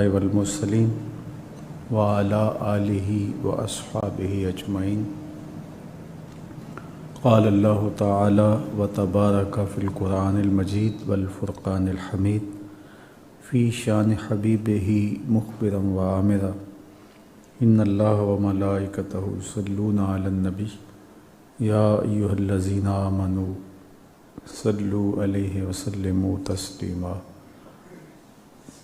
والمرسلین وعلی آلہ واصحابہ اجمعین۔ قال اللہ تعالی وتبارک فی القرآن المجید والفرقان الحمید فی شان حبیبہ مخبرا وآمرا ان اللہ وملائکتہ یصلون علی النبی یا ایہا الذین آمنوا صلوا علیہ وسلموا تسلیما۔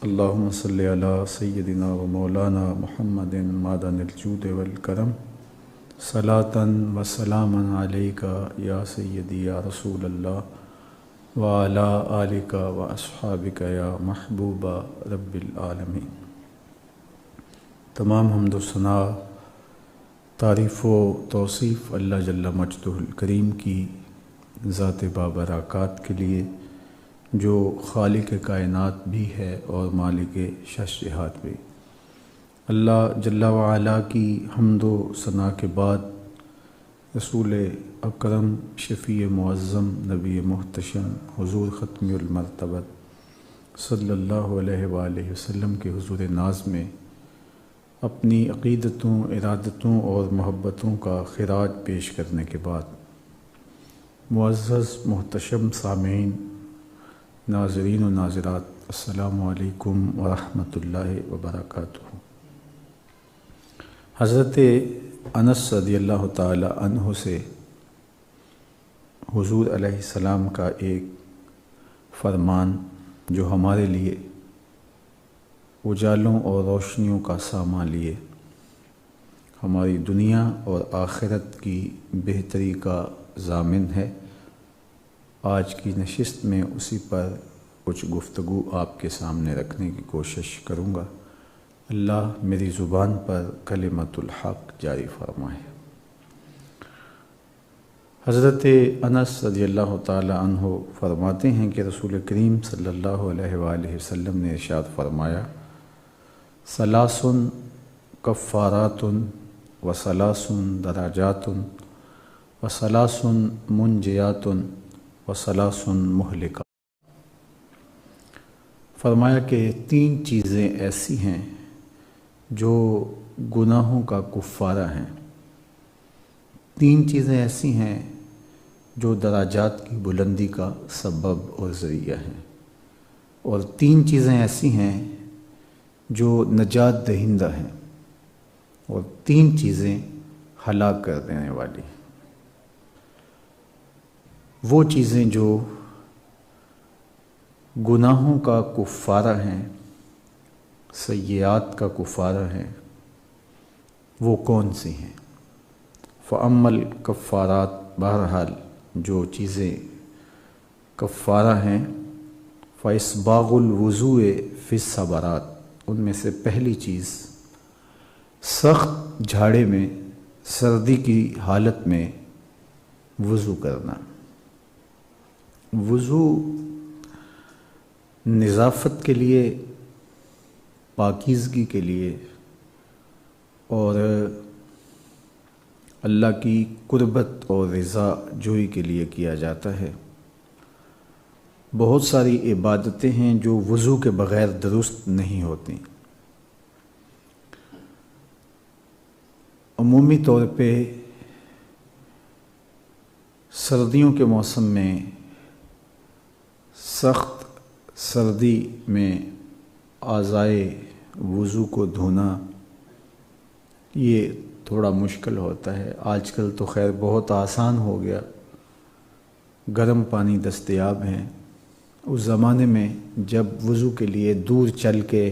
اللہم صلی علی سیدنا و مولانا محمد معدن الجود والکرم صلاۃ و سلاما علیک یا سیدی یا رسول اللہ وعلی آلک و اصحابک یا محبوب رب العالمین۔ تمام حمد و ثنا، تعریف و توصیف اللہ جل مجدہ الکریم کی ذات بابرکات کے لیے، جو خالق کائنات بھی ہے اور مالک شش جہات بھی۔ اللہ جل وعلا کی حمد و ثنا کے بعد رسول اکرم شفیع معظم نبی محتشم حضور ختم المرتبت صلی اللہ علیہ وآلہ وسلم کے حضور ناز میں اپنی عقیدتوں، ارادتوں اور محبتوں کا خراج پیش کرنے کے بعد، معزز محتشم سامعین، ناظرین و ناظرات، السلام علیکم ورحمۃ اللہ وبرکاتہ۔ حضرت انس رضی اللہ تعالی عنہ سے حضور علیہ السلام کا ایک فرمان جو ہمارے لیے اجالوں اور روشنیوں کا سامان لیے ہماری دنیا اور آخرت کی بہتری کا ضامن ہے، آج کی نشست میں اسی پر کچھ گفتگو آپ کے سامنے رکھنے کی کوشش کروں گا۔ اللہ میری زبان پر کلمۃ الحق جاری فرمائے۔ حضرت انس رضی اللہ تعالی عنہ فرماتے ہیں کہ رسول کریم صلی اللہ علیہ وآلہ وسلم نے ارشاد فرمایا، ثلاث کفارات و ثلاث دراجات و ثلاث منجیات و ثلاث مہلکات۔ فرمایا کہ تین چیزیں ایسی ہیں جو گناہوں کا کفارہ ہیں، تین چیزیں ایسی ہیں جو دراجات کی بلندی کا سبب اور ذریعہ ہیں، اور تین چیزیں ایسی ہیں جو نجات دہندہ ہیں، اور تین چیزیں ہلاک کر دینے والی ہیں۔ وہ چیزیں جو گناہوں کا کفارہ ہیں، سیئات کا کفارہ ہیں، وہ کون سی ہیں؟ فَأَمَّا الْكَفَّارَاتِ، بہرحال جو چیزیں کفارہ ہیں، فَإِسْبَاغُ الْوُضُوءِ فِي الصَّبَرَاتِ، ان میں سے پہلی چیز سخت جھاڑے میں، سردی کی حالت میں وضو کرنا۔ وضو نظافت کے لیے، پاکیزگی کے لیے اور اللہ کی قربت اور رضا جوئی کے لیے کیا جاتا ہے۔ بہت ساری عبادتیں ہیں جو وضو کے بغیر درست نہیں ہوتی۔ عمومی طور پہ سردیوں کے موسم میں، سخت سردی میں اعضائے وضو کو دھونا یہ تھوڑا مشکل ہوتا ہے۔ آج کل تو خیر بہت آسان ہو گیا، گرم پانی دستیاب ہیں۔ اس زمانے میں جب وضو کے لیے دور چل کے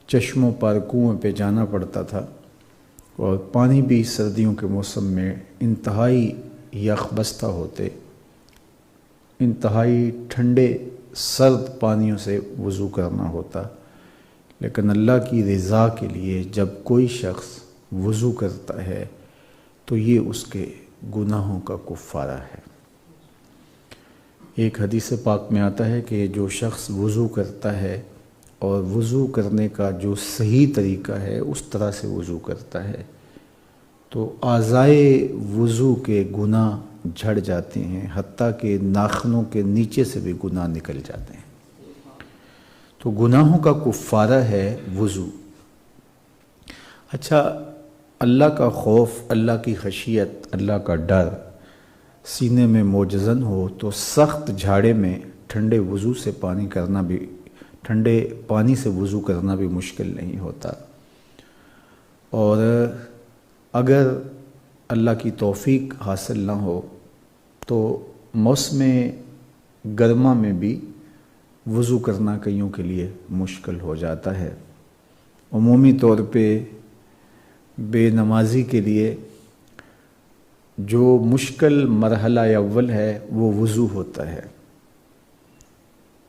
چشموں پر، کنویں پہ جانا پڑتا تھا، اور پانی بھی سردیوں کے موسم میں انتہائی یخ بستہ ہوتے، انتہائی ٹھنڈے سرد پانیوں سے وضو کرنا ہوتا، لیکن اللہ کی رضا کے لیے جب کوئی شخص وضو کرتا ہے تو یہ اس کے گناہوں کا کفارہ ہے۔ ایک حدیث پاک میں آتا ہے کہ جو شخص وضو کرتا ہے اور وضو کرنے کا جو صحیح طریقہ ہے اس طرح سے وضو کرتا ہے تو اعضائے وضو کے گناہ جھڑ جاتے ہیں، حتیٰ کہ ناخنوں کے نیچے سے بھی گناہ نکل جاتے ہیں۔ تو تو گناہوں کا کفارہ ہے وضو۔ اچھا، اللہ کا خوف، اللہ کی خشیت، اللہ کا ڈر سینے میں موجزن ہو تو سخت جھاڑے میں ٹھنڈے پانی سے وضو کرنا بھی مشکل نہیں ہوتا۔ اور اگر اللہ کی توفیق حاصل نہ ہو تو موسم گرما میں بھی وضو کرنا کئیوں کے لیے مشکل ہو جاتا ہے۔ عمومی طور پہ بے نمازی کے لیے جو مشکل مرحلہ اول ہے وہ وضو ہوتا ہے،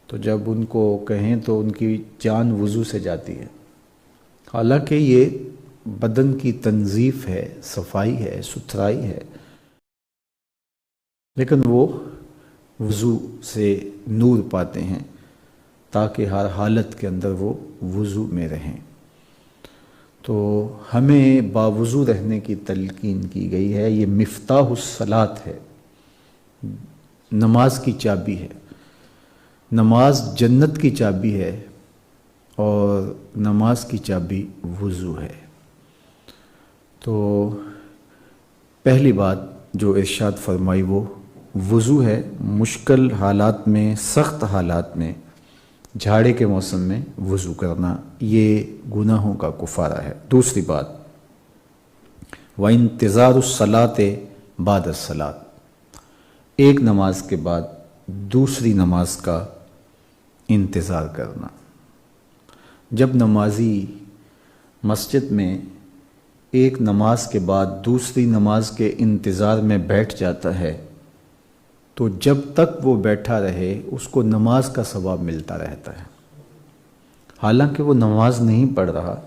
تو جب ان کو کہیں تو ان کی جان وضو سے جاتی ہے۔ حالانکہ یہ بدن کی تنظیف ہے، صفائی ہے، ستھرائی ہے، لیکن وہ وضو سے نور پاتے ہیں تاکہ ہر حالت کے اندر وہ وضو میں رہیں۔ تو ہمیں باوضو رہنے کی تلقین کی گئی ہے۔ یہ مفتاح الصلاۃ ہے، نماز کی چابی ہے۔ نماز جنت کی چابی ہے اور نماز کی چابی وضو ہے۔ تو پہلی بات جو ارشاد فرمائی وہ وضو ہے۔ مشکل حالات میں، سخت حالات میں، جھاڑے کے موسم میں وضو کرنا یہ گناہوں کا کفارہ ہے۔ دوسری بات، وَانتظار الصلاۃ بعد الصلاۃ، ایک نماز کے بعد دوسری نماز کا انتظار کرنا۔ جب نمازی مسجد میں ایک نماز کے بعد دوسری نماز کے انتظار میں بیٹھ جاتا ہے تو جب تک وہ بیٹھا رہے اس کو نماز کا ثواب ملتا رہتا ہے، حالانکہ وہ نماز نہیں پڑھ رہا،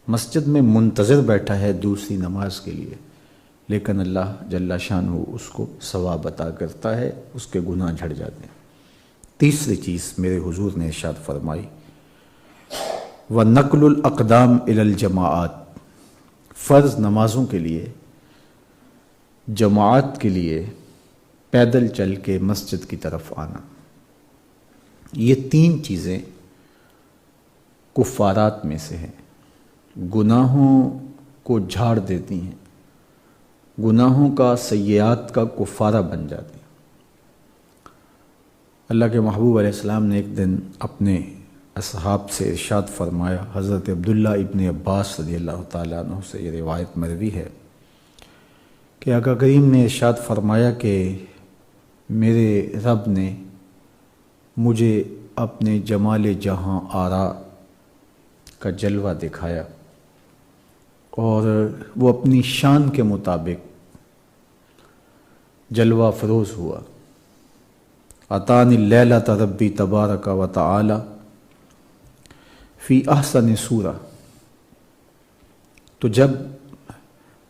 مسجد میں منتظر بیٹھا ہے دوسری نماز کے لیے، لیکن اللہ جل شانہ اس کو ثواب عطا کرتا ہے، اس کے گناہ جھڑ جاتے ہیں۔ تیسری چیز میرے حضور نے ارشاد فرمائی، وَنَقْلُ الْأَقْدَامِ إِلَى الْجَمَاعَاتِ، فرض نمازوں کے لیے، جماعت کے لیے پیدل چل کے مسجد کی طرف آنا، یہ تین چیزیں کفارات میں سے ہیں، گناہوں کو جھاڑ دیتی ہیں، گناہوں کا، سیئات کا کفارہ بن جاتی ہیں۔ اللہ کے محبوب علیہ السلام نے ایک دن اپنے اصحاب سے ارشاد فرمایا، حضرت عبداللہ ابن عباس رضی اللہ تعالیٰ عنہ سے یہ روایت مروی ہے کہ آقا کریم نے ارشاد فرمایا کہ میرے رب نے مجھے اپنے جمال جہاں آرا کا جلوہ دکھایا اور وہ اپنی شان کے مطابق جلوہ فروز ہوا۔ عطانی اللیلۃ ربی تبارک و تعالی فی احسن صورہ، تو جب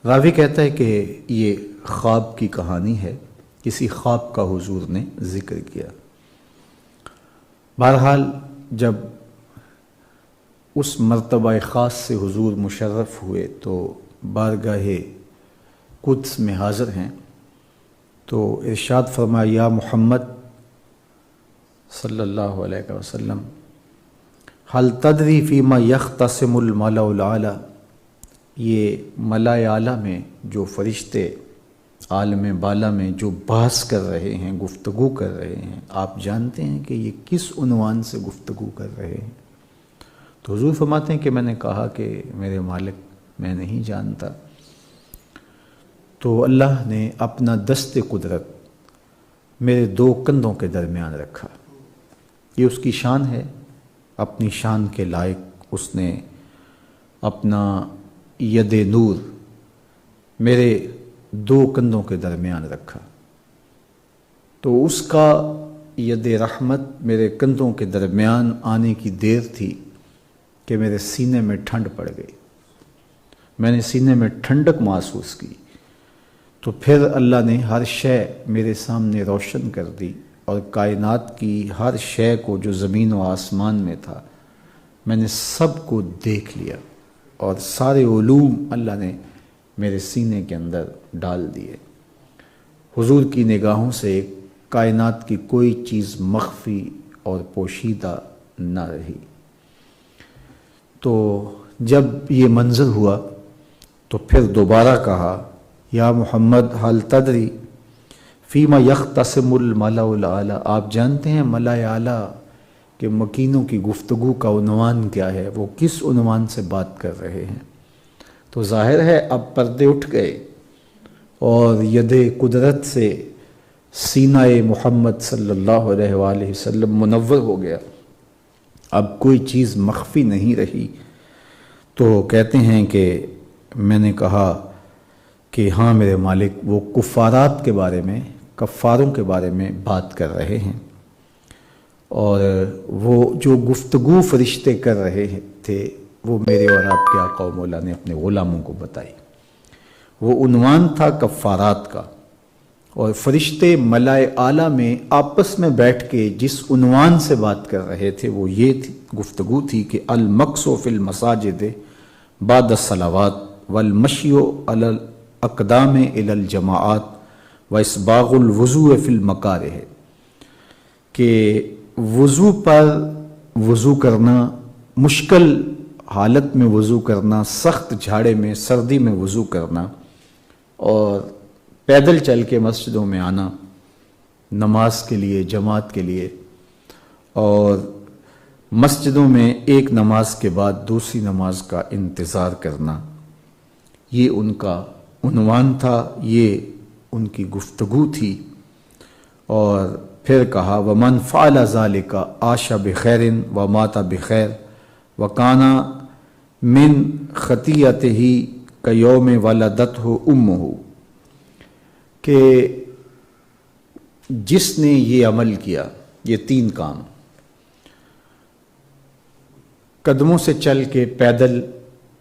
راوی کہتا ہے کہ یہ خواب کی کہانی ہے، کسی خواب کا حضور نے ذکر کیا۔ بہرحال جب اس مرتبہ خاص سے حضور مشرف ہوئے تو بارگاہ قدس میں حاضر ہیں، تو ارشاد فرمایا، یا محمد صلی اللہ علیہ وسلم، حل تدری فیما یختصم الملأ الاعلی، یہ ملأ اعلیٰ میں جو فرشتے عالم بالا میں جو بحث کر رہے ہیں، گفتگو کر رہے ہیں، آپ جانتے ہیں کہ یہ کس عنوان سے گفتگو کر رہے ہیں؟ تو حضور فرماتے ہیں کہ میں نے کہا کہ میرے مالک میں نہیں جانتا۔ تو اللہ نے اپنا دست قدرت میرے دو کندھوں کے درمیان رکھا، یہ اس کی شان ہے، اپنی شان کے لائق اس نے اپنا ید نور میرے دو کندھوں کے درمیان رکھا، تو اس کا ید رحمت میرے کندھوں کے درمیان آنے کی دیر تھی کہ میرے سینے میں ٹھنڈ پڑ گئی، میں نے سینے میں ٹھنڈک محسوس کی، تو پھر اللہ نے ہر شے میرے سامنے روشن کر دی، اور کائنات کی ہر شے کو جو زمین و آسمان میں تھا میں نے سب کو دیکھ لیا، اور سارے علوم اللہ نے میرے سینے کے اندر ڈال دیے۔ حضور کی نگاہوں سے کائنات کی کوئی چیز مخفی اور پوشیدہ نہ رہی۔ تو جب یہ منظر ہوا تو پھر دوبارہ کہا یا محمد حل تدری فیما یختصم الملأ الاعلی، آپ جانتے ہیں ملأ اعلیٰ کہ مکینوں کی گفتگو کا عنوان کیا ہے، وہ کس عنوان سے بات کر رہے ہیں؟ تو ظاہر ہے اب پردے اٹھ گئے اور ید قدرت سے سینہ محمد صلی اللہ علیہ وآلہ وسلم منور ہو گیا، اب کوئی چیز مخفی نہیں رہی۔ تو کہتے ہیں کہ میں نے کہا کہ ہاں میرے مالک، وہ کفارات کے بارے میں، کفاروں کے بارے میں بات کر رہے ہیں، اور وہ جو گفتگو فرشتے کر رہے تھے وہ میرے اور آپ کے آقا و مولا نے اپنے غلاموں کو بتائی۔ وہ عنوان تھا کفارات کا، اور فرشتے ملائے اعلیٰ میں آپس میں بیٹھ کے جس عنوان سے بات کر رہے تھے وہ یہ گفتگو تھی کہ المکث فی المساجد بعد الصلوات والمشی علی الاقدام الی الجماعات واسباغ الوضوء فی المکارہ، کہ وضو پر وضو کرنا، مشکل حالت میں وضو کرنا، سخت جھاڑے میں، سردی میں وضو کرنا، اور پیدل چل کے مسجدوں میں آنا نماز کے لیے، جماعت کے لیے، اور مسجدوں میں ایک نماز کے بعد دوسری نماز کا انتظار کرنا، یہ ان کا عنوان تھا، یہ ان کی گفتگو تھی۔ اور پھر کہا وَمَنْ فَعَلَ ذَلِكَ عَاشَ بِخَيْرٍ وَمَاتَ بِخَيْرٍ وَكَانَ مِنْ خَطِيئَتِهِ كَيَوْمِ وَلَدَتْهُ أُمُّهُ، کہ جس نے یہ عمل کیا، یہ تین کام، قدموں سے چل کے پیدل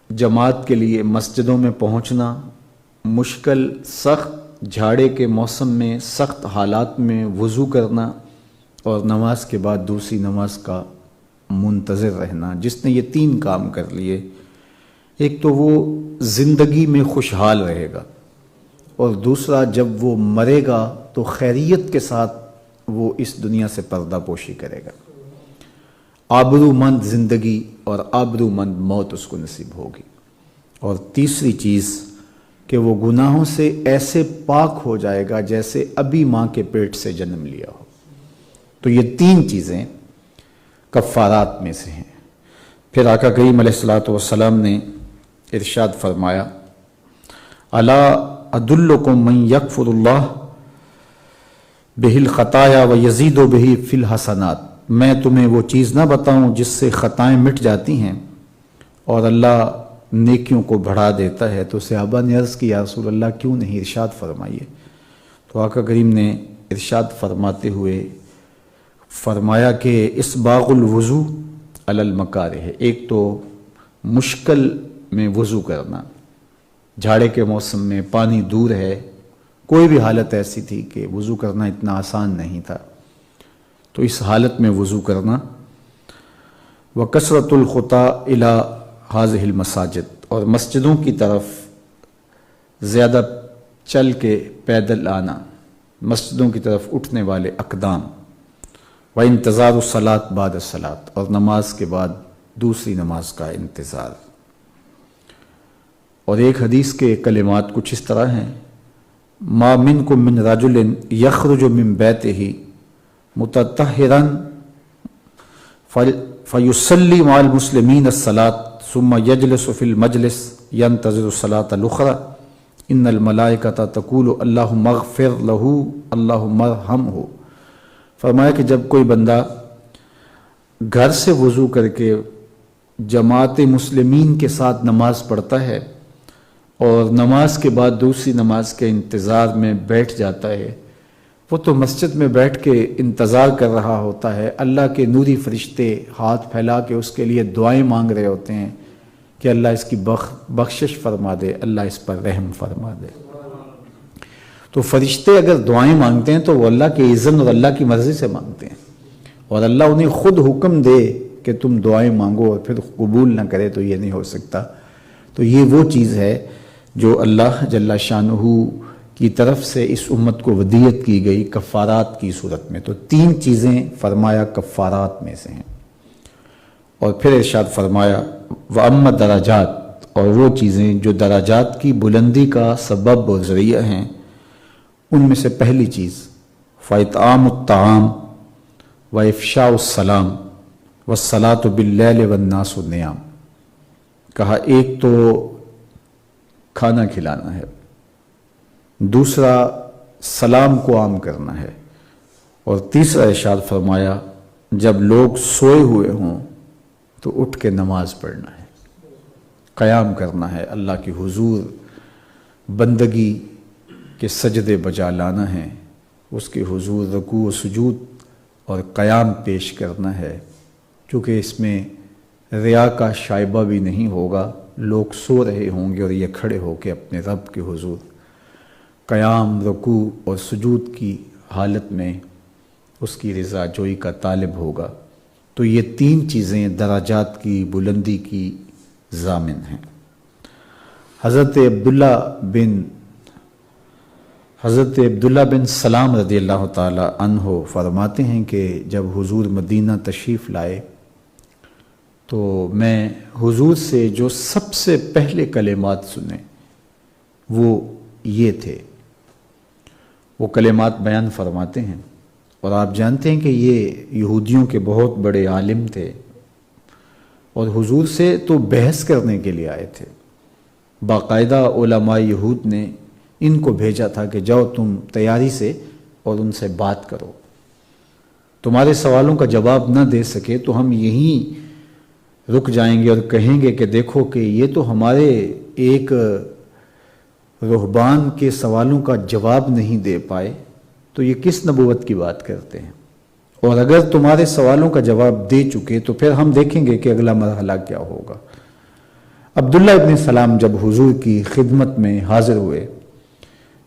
جماعت کے لیے مسجدوں میں پہنچنا، مشکل سخت جھاڑے کے موسم میں سخت حالات میں وضو کرنا، اور نماز کے بعد دوسری نماز کا منتظر رہنا، جس نے یہ تین کام کر لیے، ایک تو وہ زندگی میں خوشحال رہے گا، اور دوسرا جب وہ مرے گا تو خیریت کے ساتھ وہ اس دنیا سے پردہ پوشی کرے گا، آبرو مند زندگی اور آبرو مند موت اس کو نصیب ہوگی، اور تیسری چیز کہ وہ گناہوں سے ایسے پاک ہو جائے گا جیسے ابھی ماں کے پیٹ سے جنم لیا ہو۔ تو یہ تین چیزیں کفارات میں سے ہیں۔ پھر آقا کریم علیہ الصلوۃ والسلام نے ارشاد فرمایا الا ادلکم من یکفر اللہ بہ الخطایا ویزید بہ فی الحسنات، میں تمہیں وہ چیز نہ بتاؤں جس سے خطائیں مٹ جاتی ہیں اور اللہ نیکیوں کو بڑھا دیتا ہے؟ تو صحابہ نے عرض کی یا رسول اللہ کیوں نہیں، ارشاد فرمائیے۔ تو آقا کریم نے ارشاد فرماتے ہوئے فرمایا کہ اسباغ الوضو علی المکارہ، ایک تو مشکل میں وضو کرنا، جھاڑے کے موسم میں پانی دور ہے، کوئی بھی حالت ایسی تھی کہ وضو کرنا اتنا آسان نہیں تھا، تو اس حالت میں وضو کرنا، وکثرۃ الخطا الی ہذہ المساجد، اور مسجدوں کی طرف زیادہ چل کے پیدل آنا، مسجدوں کی طرف اٹھنے والے اقدام، وانتظار الصلاۃ بعد الصلاۃ، اور نماز کے بعد دوسری نماز کا انتظار۔ اور ایک حدیث کے کلمات کچھ اس طرح ہیں ما منکم من رجل یخرج من بیتہ متطہرا فیصلی مع المسلمین الصلاۃ ثم یجلس فی المجلس ینتظر الصلاۃ الاخری ان الملائکۃ تقول اللہم اغفر لہ اللہم ارحمہ۔ فرمایا کہ جب کوئی بندہ گھر سے وضو کر کے جماعت مسلمین کے ساتھ نماز پڑھتا ہے اور نماز کے بعد دوسری نماز کے انتظار میں بیٹھ جاتا ہے، وہ تو مسجد میں بیٹھ کے انتظار کر رہا ہوتا ہے، اللہ کے نوری فرشتے ہاتھ پھیلا کے اس کے لیے دعائیں مانگ رہے ہوتے ہیں کہ اللہ اس کی بخشش فرما دے، اللہ اس پر رحم فرما دے۔ تو فرشتے اگر دعائیں مانگتے ہیں تو وہ اللہ کے اذن اور اللہ کی مرضی سے مانگتے ہیں، اور اللہ انہیں خود حکم دے کہ تم دعائیں مانگو اور پھر قبول نہ کرے تو یہ نہیں ہو سکتا۔ تو یہ وہ چیز ہے جو اللہ جل شانہ کی طرف سے اس امت کو ودیت کی گئی کفارات کی صورت میں۔ تو تین چیزیں فرمایا کفارات میں سے ہیں۔ اور پھر ارشاد فرمایا وَأَمَّا دراجات، اور وہ چیزیں جو دراجات کی بلندی کا سبب اور ذریعہ ہیں، ان میں سے پہلی چیز فَإِطْعَامُ الطَّعَامِ وَإِفْشَاءُ السَّلَامِ وَالصَّلَاةُ بِاللَّيْلِ وَالنَّاسُ نِيَامٌ، کہا ایک تو کھانا کھلانا ہے، دوسرا سلام کو عام کرنا ہے، اور تیسرا ارشاد فرمایا جب لوگ سوئے ہوئے ہوں تو اٹھ کے نماز پڑھنا ہے، قیام کرنا ہے، اللہ کی حضور بندگی کے سجدے بجا لانا ہے، اس کے حضور رکوع و سجود اور قیام پیش کرنا ہے، چونکہ اس میں ریا کا شائبہ بھی نہیں ہوگا، لوگ سو رہے ہوں گے اور یہ کھڑے ہو کے اپنے رب کے حضور قیام، رکوع اور سجود کی حالت میں اس کی رضا جوئی کا طالب ہوگا۔ تو یہ تین چیزیں دراجات کی بلندی کی ضامن ہیں۔ حضرت عبداللہ بن سلام رضی اللہ تعالی عنہ فرماتے ہیں کہ جب حضور مدینہ تشریف لائے تو میں حضور سے جو سب سے پہلے کلمات سنے وہ یہ تھے، وہ کلمات بیان فرماتے ہیں، اور آپ جانتے ہیں کہ یہ یہودیوں کے بہت بڑے عالم تھے اور حضور سے تو بحث کرنے کے لیے آئے تھے، باقاعدہ علماء یہود نے ان کو بھیجا تھا کہ جاؤ تم تیاری سے اور ان سے بات کرو، تمہارے سوالوں کا جواب نہ دے سکے تو ہم یہیں رک جائیں گے اور کہیں گے کہ دیکھو کہ یہ تو ہمارے ایک رہبان کے سوالوں کا جواب نہیں دے پائے، تو یہ کس نبوت کی بات کرتے ہیں، اور اگر تمہارے سوالوں کا جواب دے چکے تو پھر ہم دیکھیں گے کہ اگلا مرحلہ کیا ہوگا۔ عبداللہ ابن سلام جب حضور کی خدمت میں حاضر ہوئے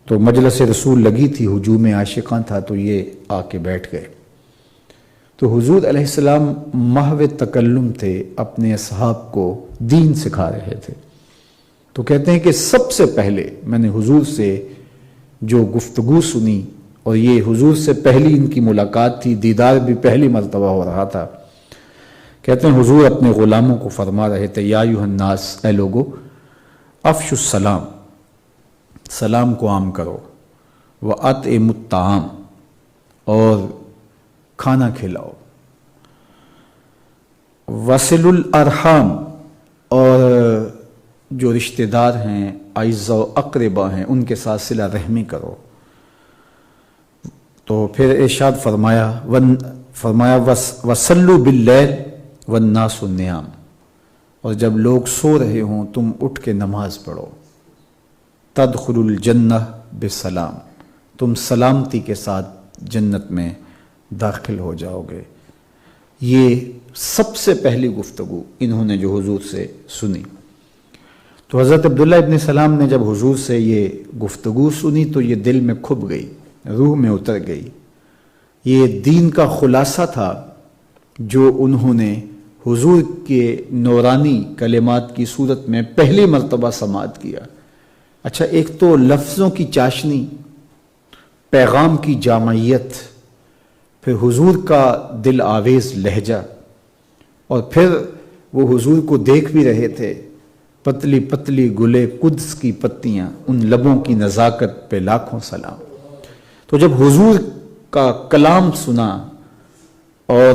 تو مجلس رسول لگی تھی، ہجوم عاشقاں تھا، تو یہ آ کے بیٹھ گئے۔ تو حضور علیہ السلام محو تکلم تھے، اپنے اصحاب کو دین سکھا رہے تھے، تو کہتے ہیں کہ سب سے پہلے میں نے حضور سے جو گفتگو سنی، اور یہ حضور سے پہلی ان کی ملاقات تھی، دیدار بھی پہلی مرتبہ ہو رہا تھا، کہتے ہیں حضور اپنے غلاموں کو فرما رہے تھے یا ایھا الناس، اے لوگو، افشوا السلام، سلام کو عام کرو، وَأَطْعِمُوا الطَّعَامَ، اور کھانا کھلاؤ، وَصِلُوا الْأَرْحَامَ، اور جو رشتہ دار ہیں، اعزاء و اقربا ہیں، ان کے ساتھ صلہ رحمی کرو۔ تو پھر ارشاد فرمایا وَصَلُّوا بِاللَّيْلِ وَالنَّاسُ نِيَامٌ، اور جب لوگ سو رہے ہوں تم اٹھ کے نماز پڑھو، تَدْخُلُوا الْجَنَّةَ بِالسَّلَامِ، تم سلامتی کے ساتھ جنت میں داخل ہو جاؤ گے۔ یہ سب سے پہلی گفتگو انہوں نے جو حضور سے سنی۔ تو حضرت عبداللہ ابن سلام نے جب حضور سے یہ گفتگو سنی تو یہ دل میں کھپ گئی، روح میں اتر گئی۔ یہ دین کا خلاصہ تھا جو انہوں نے حضور کے نورانی کلمات کی صورت میں پہلی مرتبہ سماعت کیا۔ اچھا، ایک تو لفظوں کی چاشنی، پیغام کی جامعیت، پھر حضور کا دل آویز لہجہ، اور پھر وہ حضور کو دیکھ بھی رہے تھے، پتلی پتلی گلے قدس کی پتیاں، ان لبوں کی نزاکت پہ لاکھوں سلام۔ تو جب حضور کا کلام سنا اور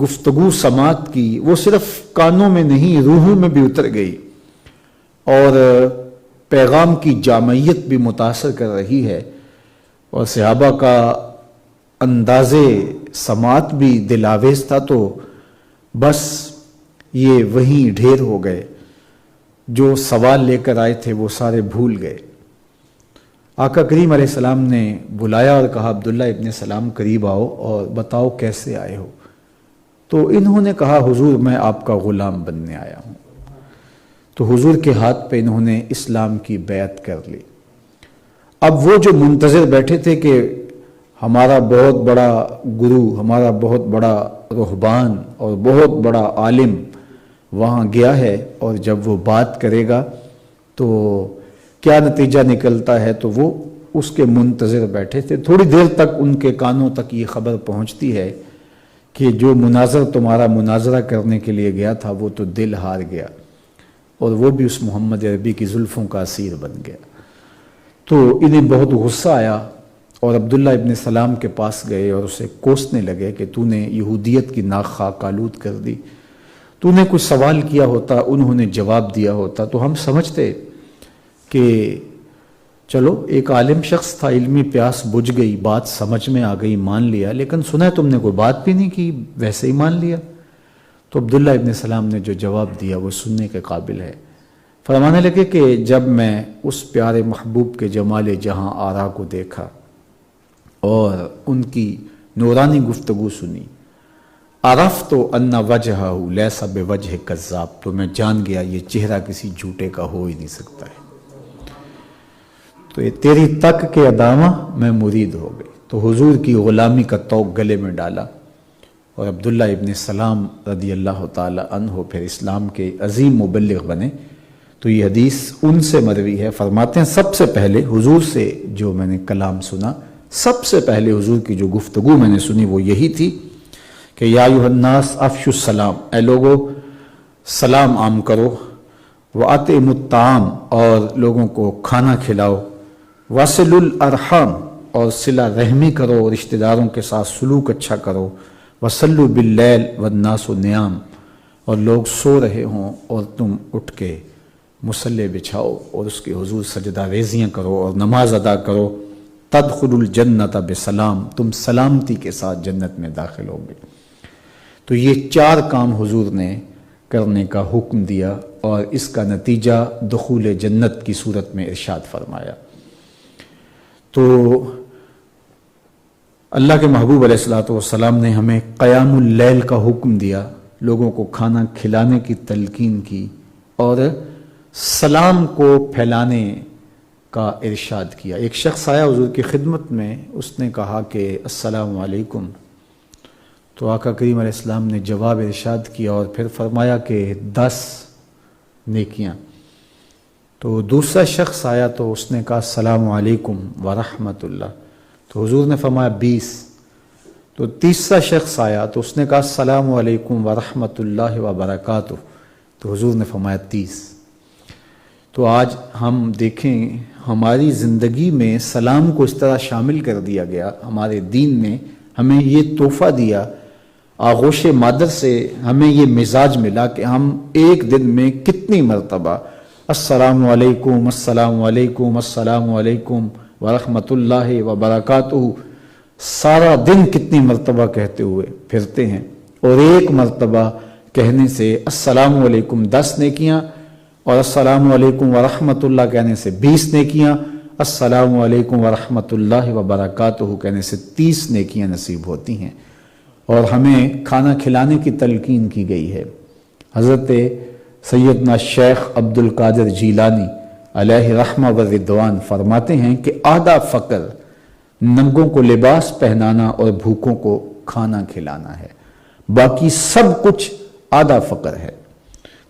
گفتگو سماعت کی، وہ صرف کانوں میں نہیں روحوں میں بھی اتر گئی، اور پیغام کی جامعیت بھی متاثر کر رہی ہے، اور صحابہ کا انداز سماعت بھی دل آویز تھا، تو بس یہ وہیں ڈھیر ہو گئے، جو سوال لے کر آئے تھے وہ سارے بھول گئے۔ آقا کریم علیہ السلام نے بلایا اور کہا عبداللہ ابن سلام قریب آؤ اور بتاؤ کیسے آئے ہو۔ تو انہوں نے کہا حضور میں آپ کا غلام بننے آیا ہوں۔ تو حضور کے ہاتھ پہ انہوں نے اسلام کی بیعت کر لی۔ اب وہ جو منتظر بیٹھے تھے کہ ہمارا بہت بڑا گرو، ہمارا بہت بڑا رہبان اور بہت بڑا عالم وہاں گیا ہے، اور جب وہ بات کرے گا تو کیا نتیجہ نکلتا ہے، تو وہ اس کے منتظر بیٹھے تھے۔ تھوڑی دیر تک ان کے کانوں تک یہ خبر پہنچتی ہے کہ جو مناظر تمہارا مناظرہ کرنے کے لیے گیا تھا وہ تو دل ہار گیا اور وہ بھی اس محمد عربی کی زلفوں کا اسیر بن گیا۔ تو انہیں بہت غصہ آیا اور عبداللہ ابن سلام کے پاس گئے اور اسے کوسنے لگے کہ تو نے یہودیت کی ناک خاک آلود کر دی، تو نے کچھ سوال کیا ہوتا، انہوں نے جواب دیا ہوتا تو ہم سمجھتے کہ چلو ایک عالم شخص تھا، علمی پیاس بجھ گئی، بات سمجھ میں آ گئی، مان لیا، لیکن سنا ہے تم نے کوئی بات بھی نہیں کی، ویسے ہی مان لیا۔ تو عبداللہ ابن سلام نے جو جواب دیا وہ سننے کے قابل ہے۔ فرمانے لگے کہ جب میں اس پیارے محبوب کے جمال جہاں آرا کو دیکھا اور ان کی نورانی گفتگو سنی، عرفت ان وجہہ لیس بوجہ کذاب، تو میں جان گیا یہ چہرہ کسی جھوٹے کا ہو ہی نہیں سکتا ہے۔ تو یہ تیری تک کے ادامہ میں مرید ہو گئی۔ تو حضور کی غلامی کا توق گلے میں ڈالا اور عبداللہ ابن سلام رضی اللہ تعالی عنہ پھر اسلام کے عظیم مبلغ بنے۔ تو یہ حدیث ان سے مروی ہے، فرماتے ہیں سب سے پہلے حضور سے جو میں نے کلام سنا، سب سے پہلے حضور کی جو گفتگو میں نے سنی وہ یہی تھی کہ یا ایھا الناس افشوا السلام، اے لوگو سلام عام کرو، وَأَطْعِمُوا الطَّعَامَ، اور لوگوں کو کھانا کھلاؤ، وَصِلُوا الْأَرْحَامَ، اور صلہ رحمی کرو، رشتہ داروں کے ساتھ سلوک اچھا کرو، وَصَلُّوا بِاللَّيْلِ وَالنَّاسُ نِيَامٌ، اور لوگ سو رہے ہوں اور تم اٹھ کے مصلی بچھاؤ اور اس کے حضور سجدہ ریزیاں کرو اور نماز ادا کرو، تدخل الجنت بسلام، تم سلامتی کے ساتھ جنت میں داخل ہوگے۔ تو یہ 4 کام حضور نے کرنے کا حکم دیا اور اس کا نتیجہ دخول جنت کی صورت میں ارشاد فرمایا۔ تو اللہ کے محبوب علیہ الصلوۃ والسلام نے ہمیں قیام اللیل کا حکم دیا، لوگوں کو کھانا کھلانے کی تلقین کی اور سلام کو پھیلانے کا ارشاد کیا۔ ایک شخص آیا حضور کی خدمت میں، اس نے کہا کہ السلام علیکم، تو آقا کریم علیہ السلام نے جواب ارشاد کیا اور پھر فرمایا کہ 10 نیکیاں۔ تو دوسرا شخص آیا تو اس نے کہا السلام علیکم ورحمۃ اللہ، تو حضور نے فرمایا 20۔ تو تیسرا شخص آیا تو اس نے کہا السلام علیکم ورحمۃ اللہ وبرکاتہ، تو حضور نے فرمایا 30۔ تو آج ہم دیکھیں ہماری زندگی میں سلام کو اس طرح شامل کر دیا گیا، ہمارے دین نے ہمیں یہ تحفہ دیا، آغوش مادر سے ہمیں یہ مزاج ملا کہ ہم ایک دن میں کتنی مرتبہ السلام علیکم السلام علیکم السلام علیکم ورحمۃ اللہ وبرکاتہ سارا دن کتنی مرتبہ کہتے ہوئے پھرتے ہیں، اور ایک مرتبہ کہنے سے السلام علیکم 10 نیکیاں اور السلام علیکم ورحمۃ اللہ کہنے سے 20 نیکیاں، السلام علیکم ورحمۃ اللہ وبرکاتہ کہنے سے 30 نیکیاں نصیب ہوتی ہیں۔ اور ہمیں کھانا کھلانے کی تلقین کی گئی ہے۔ حضرت سیدنا شیخ عبد القادر جیلانی علیہ رحمہ و رضوان فرماتے ہیں کہ آدھا فقر ننگوں کو لباس پہنانا اور بھوکوں کو کھانا کھلانا ہے، باقی سب کچھ آدھا فقر ہے۔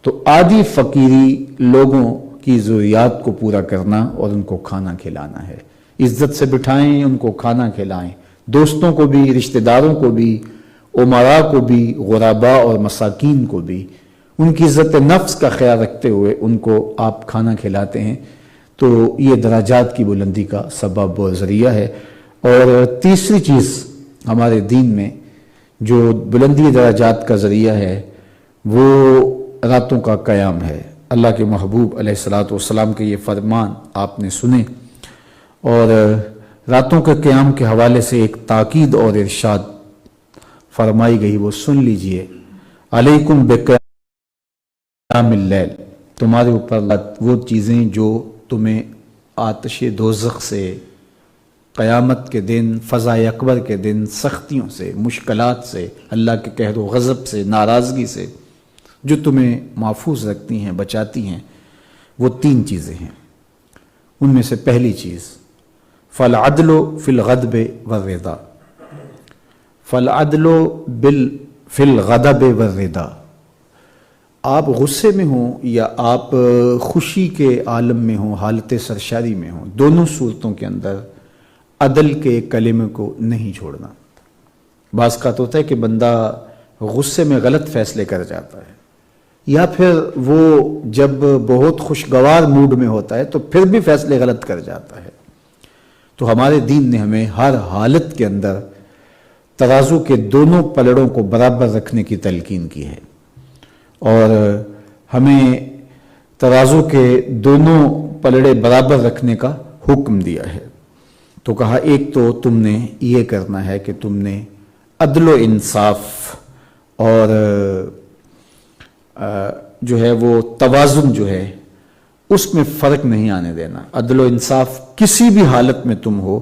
تو آدھی فقیری لوگوں کی ضروریات کو پورا کرنا اور ان کو کھانا کھلانا ہے، عزت سے بٹھائیں، ان کو کھانا کھلائیں، دوستوں کو بھی، رشتہ داروں کو بھی، امراء کو بھی، غرباء اور مساکین کو بھی، ان کی عزت نفس کا خیال رکھتے ہوئے ان کو آپ کھانا کھلاتے ہیں، تو یہ درجات کی بلندی کا سبب اور ذریعہ ہے۔ اور تیسری چیز ہمارے دین میں جو بلندی درجات کا ذریعہ ہے وہ راتوں کا قیام ہے۔ اللہ کے محبوب علیہ الصلوۃ والسلام کے یہ فرمان آپ نے سنے، اور راتوں کے قیام کے حوالے سے ایک تاکید اور ارشاد فرمائی گئی، وہ سن لیجئے۔ علیکم بقیام اللیل، تمہارے اوپر وہ چیزیں جو تمہیں آتش دوزخ سے، قیامت کے دن، فضائے اکبر کے دن، سختیوں سے، مشکلات سے، اللہ کے قہر و غضب سے، ناراضگی سے جو تمہیں محفوظ رکھتی ہیں، بچاتی ہیں، وہ 3 چیزیں ہیں۔ ان میں سے پہلی چیز فالعدل فی الغضب والرضا، فالعدل فی الغضب والرضا، آپ غصے میں ہوں یا آپ خوشی کے عالم میں ہوں، حالت سرشاری میں ہوں، دونوں صورتوں کے اندر عدل کے کلمے کو نہیں چھوڑنا۔ بعض کا تو ہوتا ہے کہ بندہ غصے میں غلط فیصلے کر جاتا ہے، یا پھر وہ جب بہت خوشگوار موڈ میں ہوتا ہے تو پھر بھی فیصلے غلط کر جاتا ہے۔ تو ہمارے دین نے ہمیں ہر حالت کے اندر ترازو کے دونوں پلڑوں کو برابر رکھنے کی تلقین کی ہے، اور ہمیں ترازو کے دونوں پلڑے برابر رکھنے کا حکم دیا ہے۔ تو کہا ایک تو تم نے یہ کرنا ہے کہ تم نے عدل و انصاف اور جو ہے وہ توازن جو ہے اس میں فرق نہیں آنے دینا۔ عدل و انصاف کسی بھی حالت میں تم ہو،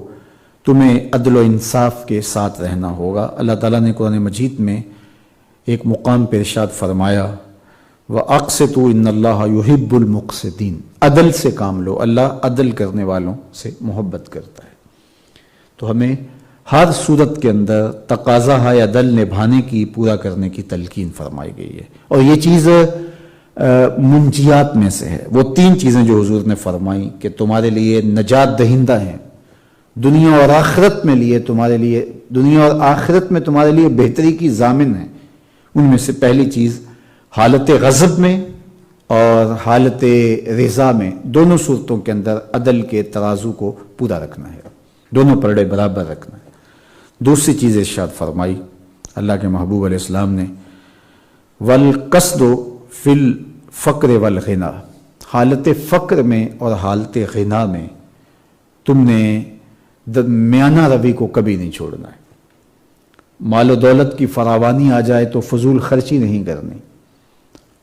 تمہیں عدل و انصاف کے ساتھ رہنا ہوگا۔ اللہ تعالیٰ نے قرآن مجید میں ایک مقام پہ ارشاد فرمایا وَأَقْسِطُوا إِنَّ اللَّهَ يُحِبُّ الْمُقْسِطِينَ، عدل سے کام لو، اللہ عدل کرنے والوں سے محبت کرتا ہے۔ تو ہمیں ہر صورت کے اندر تقاضا ہے عدل نبھانے کی، پورا کرنے کی تلقین فرمائی گئی ہے، اور یہ چیز منجیات میں سے ہے۔ وہ 3 چیزیں جو حضور نے فرمائی کہ تمہارے لیے نجات دہندہ ہیں، دنیا اور آخرت میں لیے تمہارے لیے، دنیا اور آخرت میں تمہارے لیے بہتری کی ضامن ہیں، ان میں سے پہلی چیز حالت غضب میں اور حالت رضا میں، دونوں صورتوں کے اندر عدل کے ترازو کو پورا رکھنا ہے، دونوں پلڑے برابر رکھنا ہے۔ دوسری چیز ارشاد فرمائی اللہ کے محبوب علیہ السلام نے وَالْقَصْدُ فِي الْفَقْرِ وَالْغِنَى، حالت فقر میں اور حالت غنا میں تم نے میانہ روی کو کبھی نہیں چھوڑنا ہے۔ مال و دولت کی فراوانی آ جائے تو فضول خرچی نہیں کرنی،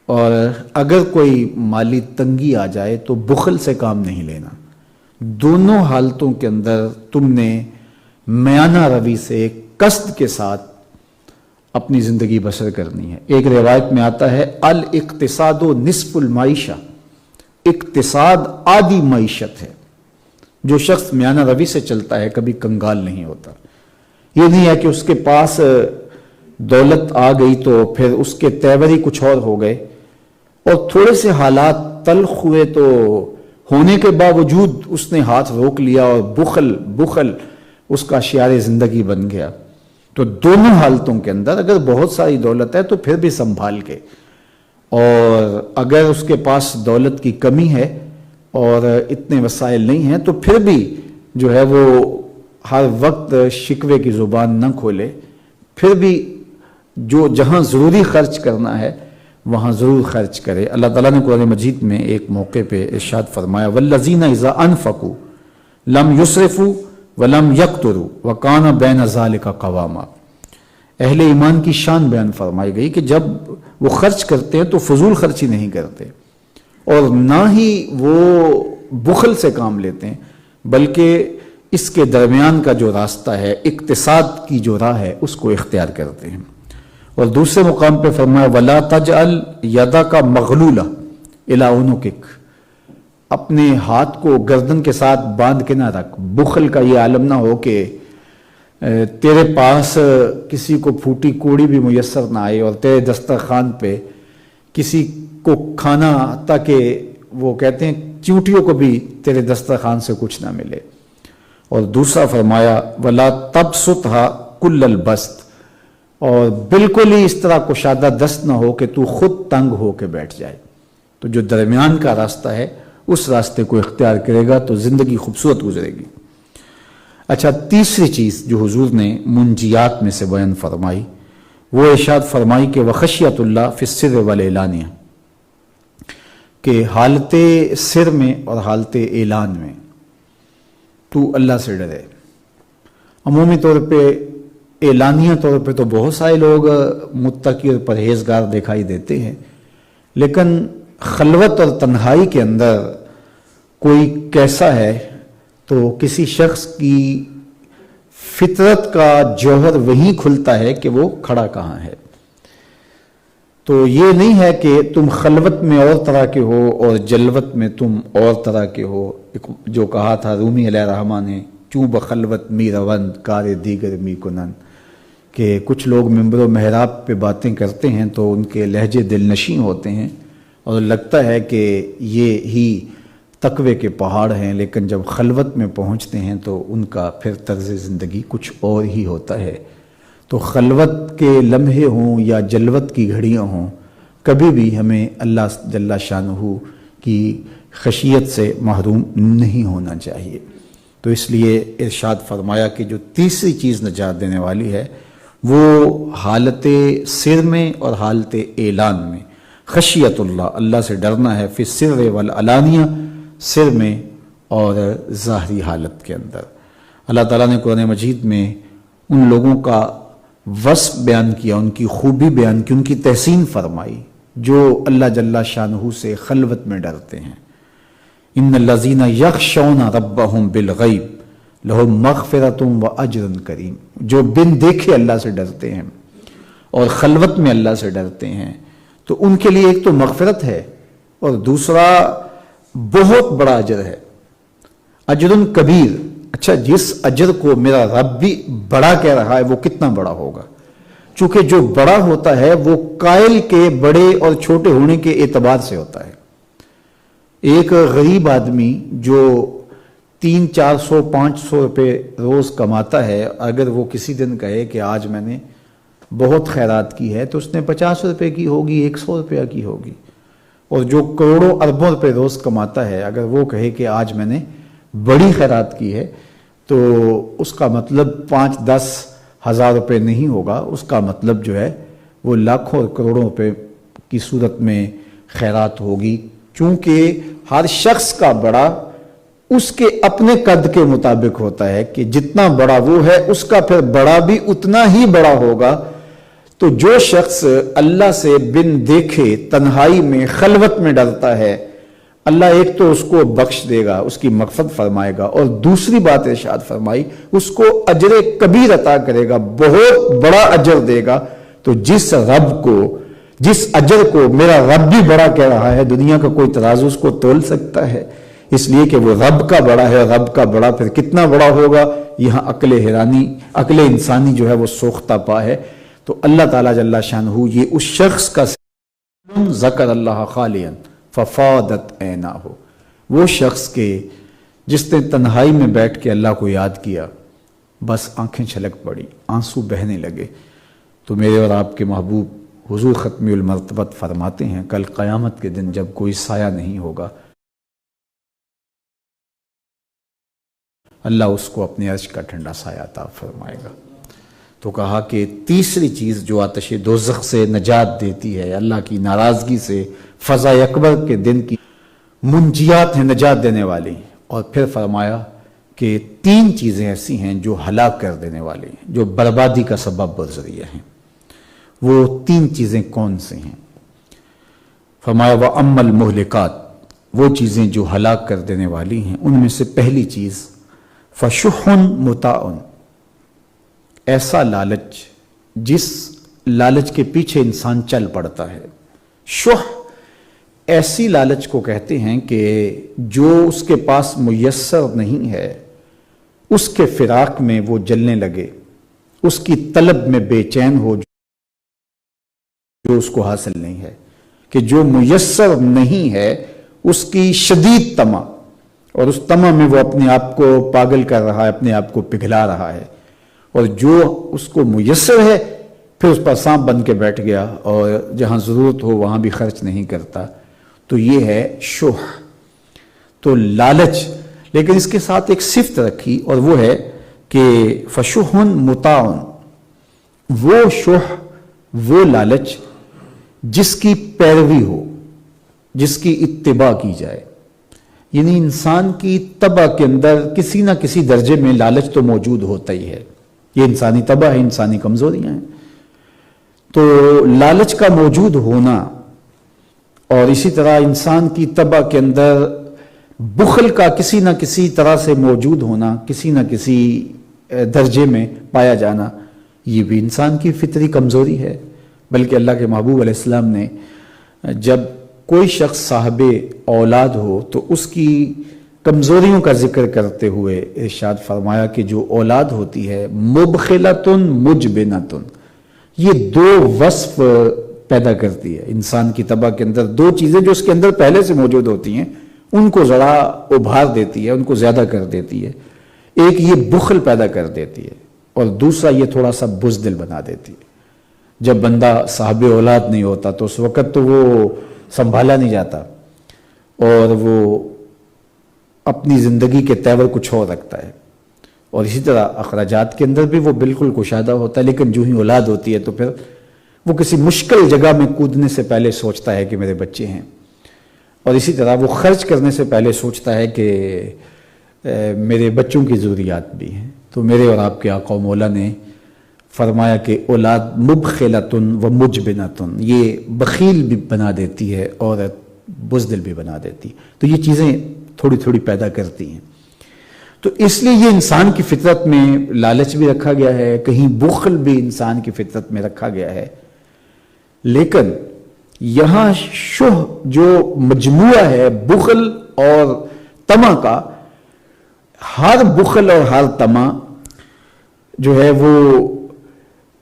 اور اگر کوئی مالی تنگی آ جائے تو بخل سے کام نہیں لینا۔ دونوں حالتوں کے اندر تم نے میانہ روی سے قصد کے ساتھ اپنی زندگی بسر کرنی ہے۔ ایک روایت میں آتا ہے الاقتصاد نصف المعیشہ، اقتصاد آدھی معیشت ہے۔ جو شخص میانہ روی سے چلتا ہے کبھی کنگال نہیں ہوتا۔ یہ نہیں ہے کہ اس کے پاس دولت آ گئی تو پھر اس کے تیور ہی کچھ اور ہو گئے، اور تھوڑے سے حالات تلخ ہوئے تو ہونے کے باوجود اس نے ہاتھ روک لیا اور بخل اس کا شعار زندگی بن گیا۔ تو دونوں حالتوں کے اندر اگر بہت ساری دولت ہے تو پھر بھی سنبھال کے، اور اگر اس کے پاس دولت کی کمی ہے اور اتنے وسائل نہیں ہیں تو پھر بھی جو ہے وہ ہر وقت شکوے کی زبان نہ کھولے، پھر بھی جو جہاں ضروری خرچ کرنا ہے وہاں ضرور خرچ کرے۔ اللہ تعالیٰ نے قرآن مجید میں ایک موقع پہ ارشاد فرمایا وَالَّذِينَ إِذَا أَنفَقُوا لَمْ يُسْرِفُوا وَلَمْ يَقْتُرُوا وَكَانَ بَيْنَ ذَلِكَ قَوَامًا۔ اہل ایمان کی شان بیان فرمائی گئی کہ جب وہ خرچ کرتے ہیں تو فضول خرچی نہیں کرتے، اور نہ ہی وہ بخل سے کام لیتے ہیں، بلکہ اس کے درمیان کا جو راستہ ہے، اقتصاد کی جو راہ ہے، اس کو اختیار کرتے ہیں۔ اور دوسرے مقام پہ فرمایا وَلَا تَجْعَلْ يَدَكَ مَغْلُولَةً إِلَىٰ عُنُقِكَ، اپنے ہاتھ کو گردن کے ساتھ باندھ کے نہ رکھ۔ بخل کا یہ عالم نہ ہو کہ تیرے پاس کسی کو پھوٹی کوڑی بھی میسر نہ آئے اور تیرے دسترخوان پہ کسی کو کھانا، تاکہ وہ کہتے ہیں چیونٹیوں کو بھی تیرے دسترخوان سے کچھ نہ ملے۔ اور دوسرا فرمایا وَلَا تَبْسُطْهَا كُلَّ الْبَسْطِ، اور بالکل ہی اس طرح کشادہ دست نہ ہو کہ تو خود تنگ ہو کے بیٹھ جائے۔ تو جو درمیان کا راستہ ہے اس راستے کو اختیار کرے گا تو زندگی خوبصورت گزرے گی۔ اچھا، تیسری چیز جو حضور نے منجیات میں سے بیان فرمائی وہ ارشاد فرمائی کہ وخشیت اللہ فی السر والعلانیہ، کہ حالت سر میں اور حالت اعلان میں تو اللہ سے ڈرے۔ عمومی طور پہ اعلانیہ طور پہ تو بہت سارے لوگ متقی اور پرہیزگار دکھائی دیتے ہیں، لیکن خلوت اور تنہائی کے اندر کوئی کیسا ہے تو کسی شخص کی فطرت کا جوہر وہیں کھلتا ہے کہ وہ کھڑا کہاں ہے۔ تو یہ نہیں ہے کہ تم خلوت میں اور طرح کے ہو اور جلوت میں تم اور طرح کے ہو۔ جو کہا تھا رومی علیہ الرحمہ نے چوں بخلوت می روند کار دیگر می کنن، کہ کچھ لوگ ممبر و محراب پہ باتیں کرتے ہیں تو ان کے لہجے دل نشیں ہوتے ہیں اور لگتا ہے کہ یہ ہی تقوی کے پہاڑ ہیں، لیکن جب خلوت میں پہنچتے ہیں تو ان کا پھر طرز زندگی کچھ اور ہی ہوتا ہے۔ تو خلوت کے لمحے ہوں یا جلوت کی گھڑیاں ہوں، کبھی بھی ہمیں اللہ جل شانہ کی خشیت سے محروم نہیں ہونا چاہیے۔ تو اس لیے ارشاد فرمایا کہ جو تیسری چیز نجات دینے والی ہے وہ حالت سر میں اور حالت اعلان میں خشیت اللہ، اللہ سے ڈرنا ہے، فی السر والعلانیہ، سر میں اور ظاہری حالت کے اندر۔ اللہ تعالیٰ نے قرآن مجید میں ان لوگوں کا وصف بیان کیا، ان کی خوبی بیان کی، ان کی تحسین فرمائی جو اللہ جل شانہ سے خلوت میں ڈرتے ہیں۔ ان الذین یخشون ربہم بالغیب لہم مغفرۃ واجر کریم، جو بن دیکھے اللہ سے ڈرتے ہیں اور خلوت میں اللہ سے ڈرتے ہیں، تو ان کے لیے ایک تو مغفرت ہے اور دوسرا بہت بڑا اجر ہے، اجر کبیر۔ اچھا، جس اجر کو میرا رب بھی بڑا کہہ رہا ہے وہ کتنا بڑا ہوگا، چونکہ جو بڑا ہوتا ہے وہ قائل کے بڑے اور چھوٹے ہونے کے اعتبار سے ہوتا ہے۔ ایک غریب آدمی جو 300-400 500 روپے روز کماتا ہے، اگر وہ کسی دن کہے کہ آج میں نے بہت خیرات کی ہے تو اس نے 50 روپے کی ہوگی، 100 روپیہ کی ہوگی۔ اور جو کروڑوں اربوں روپے روز کماتا ہے، اگر وہ کہے کہ آج میں نے بڑی خیرات کی ہے تو اس کا مطلب 5-10 ہزار روپے نہیں ہوگا، اس کا مطلب جو ہے وہ لاکھوں اور کروڑوں روپے کی صورت میں خیرات ہوگی، چونکہ ہر شخص کا بڑا اس کے اپنے قد کے مطابق ہوتا ہے کہ جتنا بڑا وہ ہے اس کا پھر بڑا بھی اتنا ہی بڑا ہوگا۔ تو جو شخص اللہ سے بن دیکھے تنہائی میں خلوت میں ڈرتا ہے، اللہ ایک تو اس کو بخش دے گا، اس کی مغفرت فرمائے گا، اور دوسری بات ارشاد فرمائی اس کو اجر کبیر عطا کرے گا، بہت بڑا اجر دے گا۔ تو جس رب کو، جس اجر کو میرا رب بھی بڑا کہہ رہا ہے، دنیا کا کوئی ترازو اس کو تول سکتا ہے؟ اس لیے کہ وہ رب کا بڑا ہے، رب کا بڑا پھر کتنا بڑا ہوگا، یہاں عقل انسانی جو ہے وہ سوختہ پا ہے۔ تو اللہ تعالیٰ جل شانہ یہ اس شخص کا ذکر اللہ خالیا ففاضت عیناہ، وہ شخص کے جس نے تنہائی میں بیٹھ کے اللہ کو یاد کیا، بس آنکھیں چھلک پڑی، آنسو بہنے لگے۔ تو میرے اور آپ کے محبوب حضور ختم المرتبت فرماتے ہیں کل قیامت کے دن جب کوئی سایہ نہیں ہوگا، اللہ اس کو اپنے عرش کا ٹھنڈا سایہ عطا فرمائے گا۔ تو کہا کہ تیسری چیز جو آتش دوزخ سے نجات دیتی ہے، اللہ کی ناراضگی سے، فضا اکبر کے دن کی منجیات ہیں، نجات دینے والی۔ اور پھر فرمایا کہ 3 چیزیں ایسی ہیں جو ہلاک کر دینے والی ہیں، جو بربادی کا سبب اور ذریعہ ہیں۔ وہ 3 چیزیں کون سے ہیں؟ فرمایا وَأَمَّا الْمُهْلِكَاتِ، وہ چیزیں جو ہلاک کر دینے والی ہیں، ان میں سے پہلی چیز فَشُحٌ مُطَاعٌ، ایسا لالچ جس لالچ کے پیچھے انسان چل پڑتا ہے۔ شح ایسی لالچ کو کہتے ہیں کہ جو اس کے پاس میسر نہیں ہے، اس کے فراق میں وہ جلنے لگے، اس کی طلب میں بے چین ہو، جو اس کو حاصل نہیں ہے، کہ جو میسر نہیں ہے اس کی شدید طمع، اور اس طمع میں وہ اپنے آپ کو پاگل کر رہا ہے، اپنے آپ کو پگھلا رہا ہے، اور جو اس کو میسر ہے پھر اس پر سانپ بن کے بیٹھ گیا اور جہاں ضرورت ہو وہاں بھی خرچ نہیں کرتا۔ تو یہ ہے شح، تو لالچ۔ لیکن اس کے ساتھ ایک صفت رکھی اور وہ ہے کہ فشح مطاع، وہ شح، وہ لالچ جس کی پیروی ہو، جس کی اتباع کی جائے۔ یعنی انسان کی طبع کے اندر کسی نہ کسی درجے میں لالچ تو موجود ہوتا ہی ہے، یہ انسانی طبع ہے، انسانی کمزوریاں ہیں۔ تو لالچ کا موجود ہونا اور اسی طرح انسان کی طبع کے اندر بخل کا کسی نہ کسی طرح سے موجود ہونا، کسی نہ کسی درجے میں پایا جانا، یہ بھی انسان کی فطری کمزوری ہے۔ بلکہ اللہ کے محبوب علیہ السلام نے جب کوئی شخص صاحب اولاد ہو تو اس کی کمزوریوں کا ذکر کرتے ہوئے ارشاد فرمایا کہ جو اولاد ہوتی ہے مبخلتن مجبنتن، یہ 2 وصف پیدا کرتی ہے انسان کی طبع کے اندر۔ 2 چیزیں جو اس کے اندر پہلے سے موجود ہوتی ہیں ان کو ذرا ابھار دیتی ہے، ان کو زیادہ کر دیتی ہے۔ ایک یہ بخل پیدا کر دیتی ہے اور دوسرا یہ تھوڑا سا بزدل بنا دیتی ہے. جب بندہ صاحب اولاد نہیں ہوتا تو اس وقت تو وہ سنبھالا نہیں جاتا اور وہ اپنی زندگی کے تیور کچھ اور رکھتا ہے، اور اسی طرح اخراجات کے اندر بھی وہ بالکل کشادہ ہوتا ہے، لیکن جو ہی اولاد ہوتی ہے تو پھر وہ کسی مشکل جگہ میں کودنے سے پہلے سوچتا ہے کہ میرے بچے ہیں، اور اسی طرح وہ خرچ کرنے سے پہلے سوچتا ہے کہ میرے بچوں کی ضروریات بھی ہیں. تو میرے اور آپ کے آقا و مولا نے فرمایا کہ اولاد مبخلتن و مجبنتن، یہ بخیل بھی بنا دیتی ہے اور بزدل بھی بنا دیتی ہے. تو یہ چیزیں تھوڑی تھوڑی پیدا کرتی ہیں. تو اس لیے یہ انسان کی فطرت میں لالچ بھی رکھا گیا ہے، کہیں بخل بھی انسان کی فطرت میں رکھا گیا ہے. لیکن یہاں شح جو مجموعہ ہے بخل اور طمع کا، ہر بخل اور ہر طمع جو ہے وہ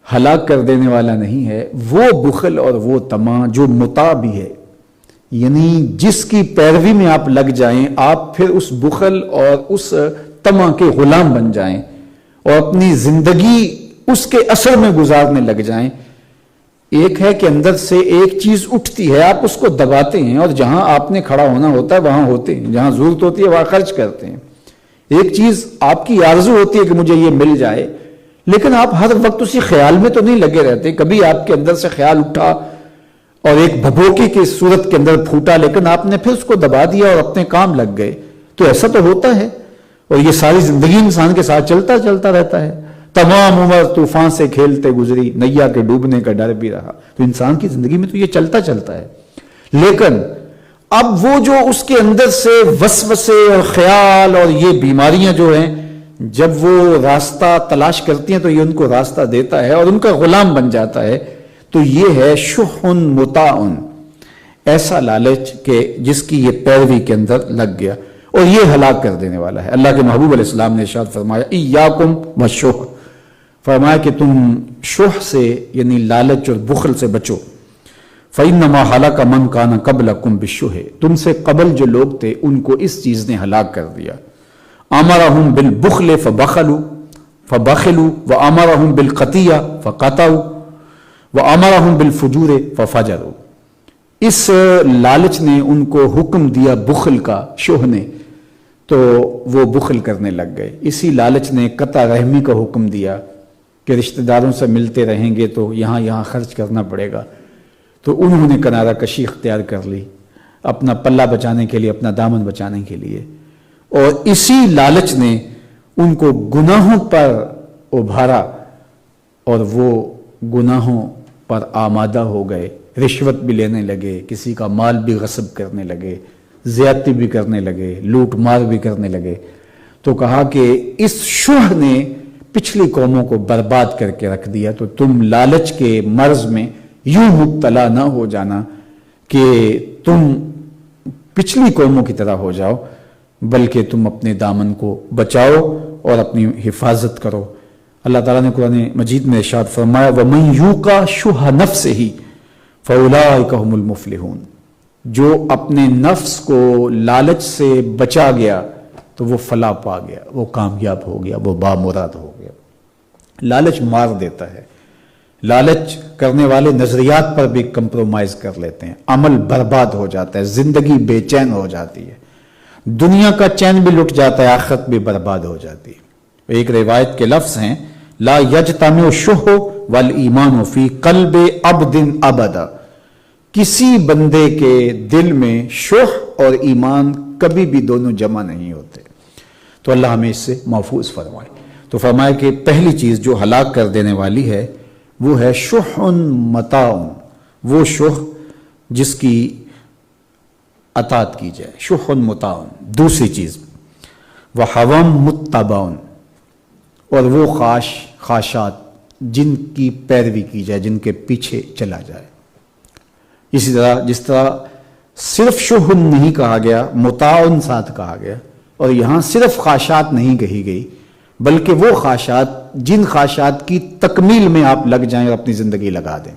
ہلاک کر دینے والا نہیں ہے. وہ بخل اور وہ طمع جو مطاع بھی ہے، یعنی جس کی پیروی میں آپ لگ جائیں، آپ پھر اس بخل اور اس طمع کے غلام بن جائیں اور اپنی زندگی اس کے اثر میں گزارنے لگ جائیں. ایک ہے کہ اندر سے ایک چیز اٹھتی ہے، آپ اس کو دباتے ہیں اور جہاں آپ نے کھڑا ہونا ہوتا ہے وہاں ہوتے ہیں، جہاں ضرورت ہوتی ہے وہاں خرچ کرتے ہیں. ایک چیز آپ کی آرزو ہوتی ہے کہ مجھے یہ مل جائے، لیکن آپ ہر وقت اسی خیال میں تو نہیں لگے رہتے. کبھی آپ کے اندر سے خیال اٹھا اور ایک بھبوکی کی صورت کے اندر پھوٹا، لیکن آپ نے پھر اس کو دبا دیا اور اپنے کام لگ گئے. تو ایسا تو ہوتا ہے، اور یہ ساری زندگی انسان کے ساتھ چلتا رہتا ہے. تمام عمر طوفان سے کھیلتے گزری، نیا کے ڈوبنے کا ڈر بھی رہا. تو انسان کی زندگی میں تو یہ چلتا ہے. لیکن اب وہ جو اس کے اندر سے وسوسے اور خیال اور یہ بیماریاں جو ہیں، جب وہ راستہ تلاش کرتی ہیں تو یہ ان کو راستہ دیتا ہے اور ان کا غلام بن جاتا ہے. تو یہ ہے شح مطاع، ایسا لالچ کہ جس کی یہ پیروی کے اندر لگ گیا اور یہ ہلاک کر دینے والا ہے. اللہ کے محبوب علیہ السلام نے ارشاد فرمایا ایاکم والشح، فرمایا کہ تم شح سے یعنی لالچ اور بخل سے بچو. فإنما ہلاک من کان قبلکم بالشح، تم سے قبل جو لوگ تھے ان کو اس چیز نے ہلاک کر دیا. امرہم بالبخل فبخلوا وامرہم بالقطیع فقطعوا وامرہم بالفجور ففجروا. اس لالچ نے ان کو حکم دیا بخل کا، شح نے، تو وہ بخل کرنے لگ گئے. اسی لالچ نے قطع رحمی کا حکم دیا کہ رشتہ داروں سے ملتے رہیں گے تو یہاں خرچ کرنا پڑے گا. تو انہوں نے کنارہ کشی اختیار کر لی اپنا پلہ بچانے کے لیے، اپنا دامن بچانے کے لیے. اور اسی لالچ نے ان کو گناہوں پر ابھارا اور وہ گناہوں پر آمادہ ہو گئے. رشوت بھی لینے لگے، کسی کا مال بھی غصب کرنے لگے، زیادتی بھی کرنے لگے، لوٹ مار بھی کرنے لگے. تو کہا کہ اس شح نے پچھلی قوموں کو برباد کر کے رکھ دیا. تو تم لالچ کے مرض میں یوں مبتلا نہ ہو جانا کہ تم پچھلی قوموں کی طرح ہو جاؤ، بلکہ تم اپنے دامن کو بچاؤ اور اپنی حفاظت کرو. اللہ تعالیٰ نے قرآن مجید میں ارشاد فرمایا وَمَن یُوقَ شُحَّ نَفْسِهِ فَأُولَٰئِکَ هُمُ الْمُفْلِحُونَ، جو اپنے نفس کو لالچ سے بچا گیا تو وہ فلاح پا گیا، وہ کامیاب ہو گیا، وہ بامراد ہو گیا. لالچ مار دیتا ہے. لالچ کرنے والے نظریات پر بھی کمپرومائز کر لیتے ہیں، عمل برباد ہو جاتا ہے، زندگی بے چین ہو جاتی ہے، دنیا کا چین بھی لٹ جاتا ہے، آخرت بھی برباد ہو جاتی ہے. ایک روایت کے لفظ ہیں لا یجتمع الشح والایمان فی قلب عبد ابدا، کسی بندے کے دل میں شح اور ایمان کبھی بھی دونوں جمع نہیں ہوتے. تو اللہ ہمیں اس سے محفوظ فرمائے. تو فرمایا کہ پہلی چیز جو ہلاک کر دینے والی ہے وہ ہے شح مطاع، وہ شح جس کی اطاعت کی جائے، شح مطاع. دوسری چیز وہوى متبع، اور وہ خواہشات جن کی پیروی کی جائے، جن کے پیچھے چلا جائے. اسی طرح جس طرح صرف شح نہیں کہا گیا، مطاع ساتھ کہا گیا، اور یہاں صرف خواہشات نہیں کہی گئی بلکہ وہ خواہشات جن خواہشات کی تکمیل میں آپ لگ جائیں اور اپنی زندگی لگا دیں.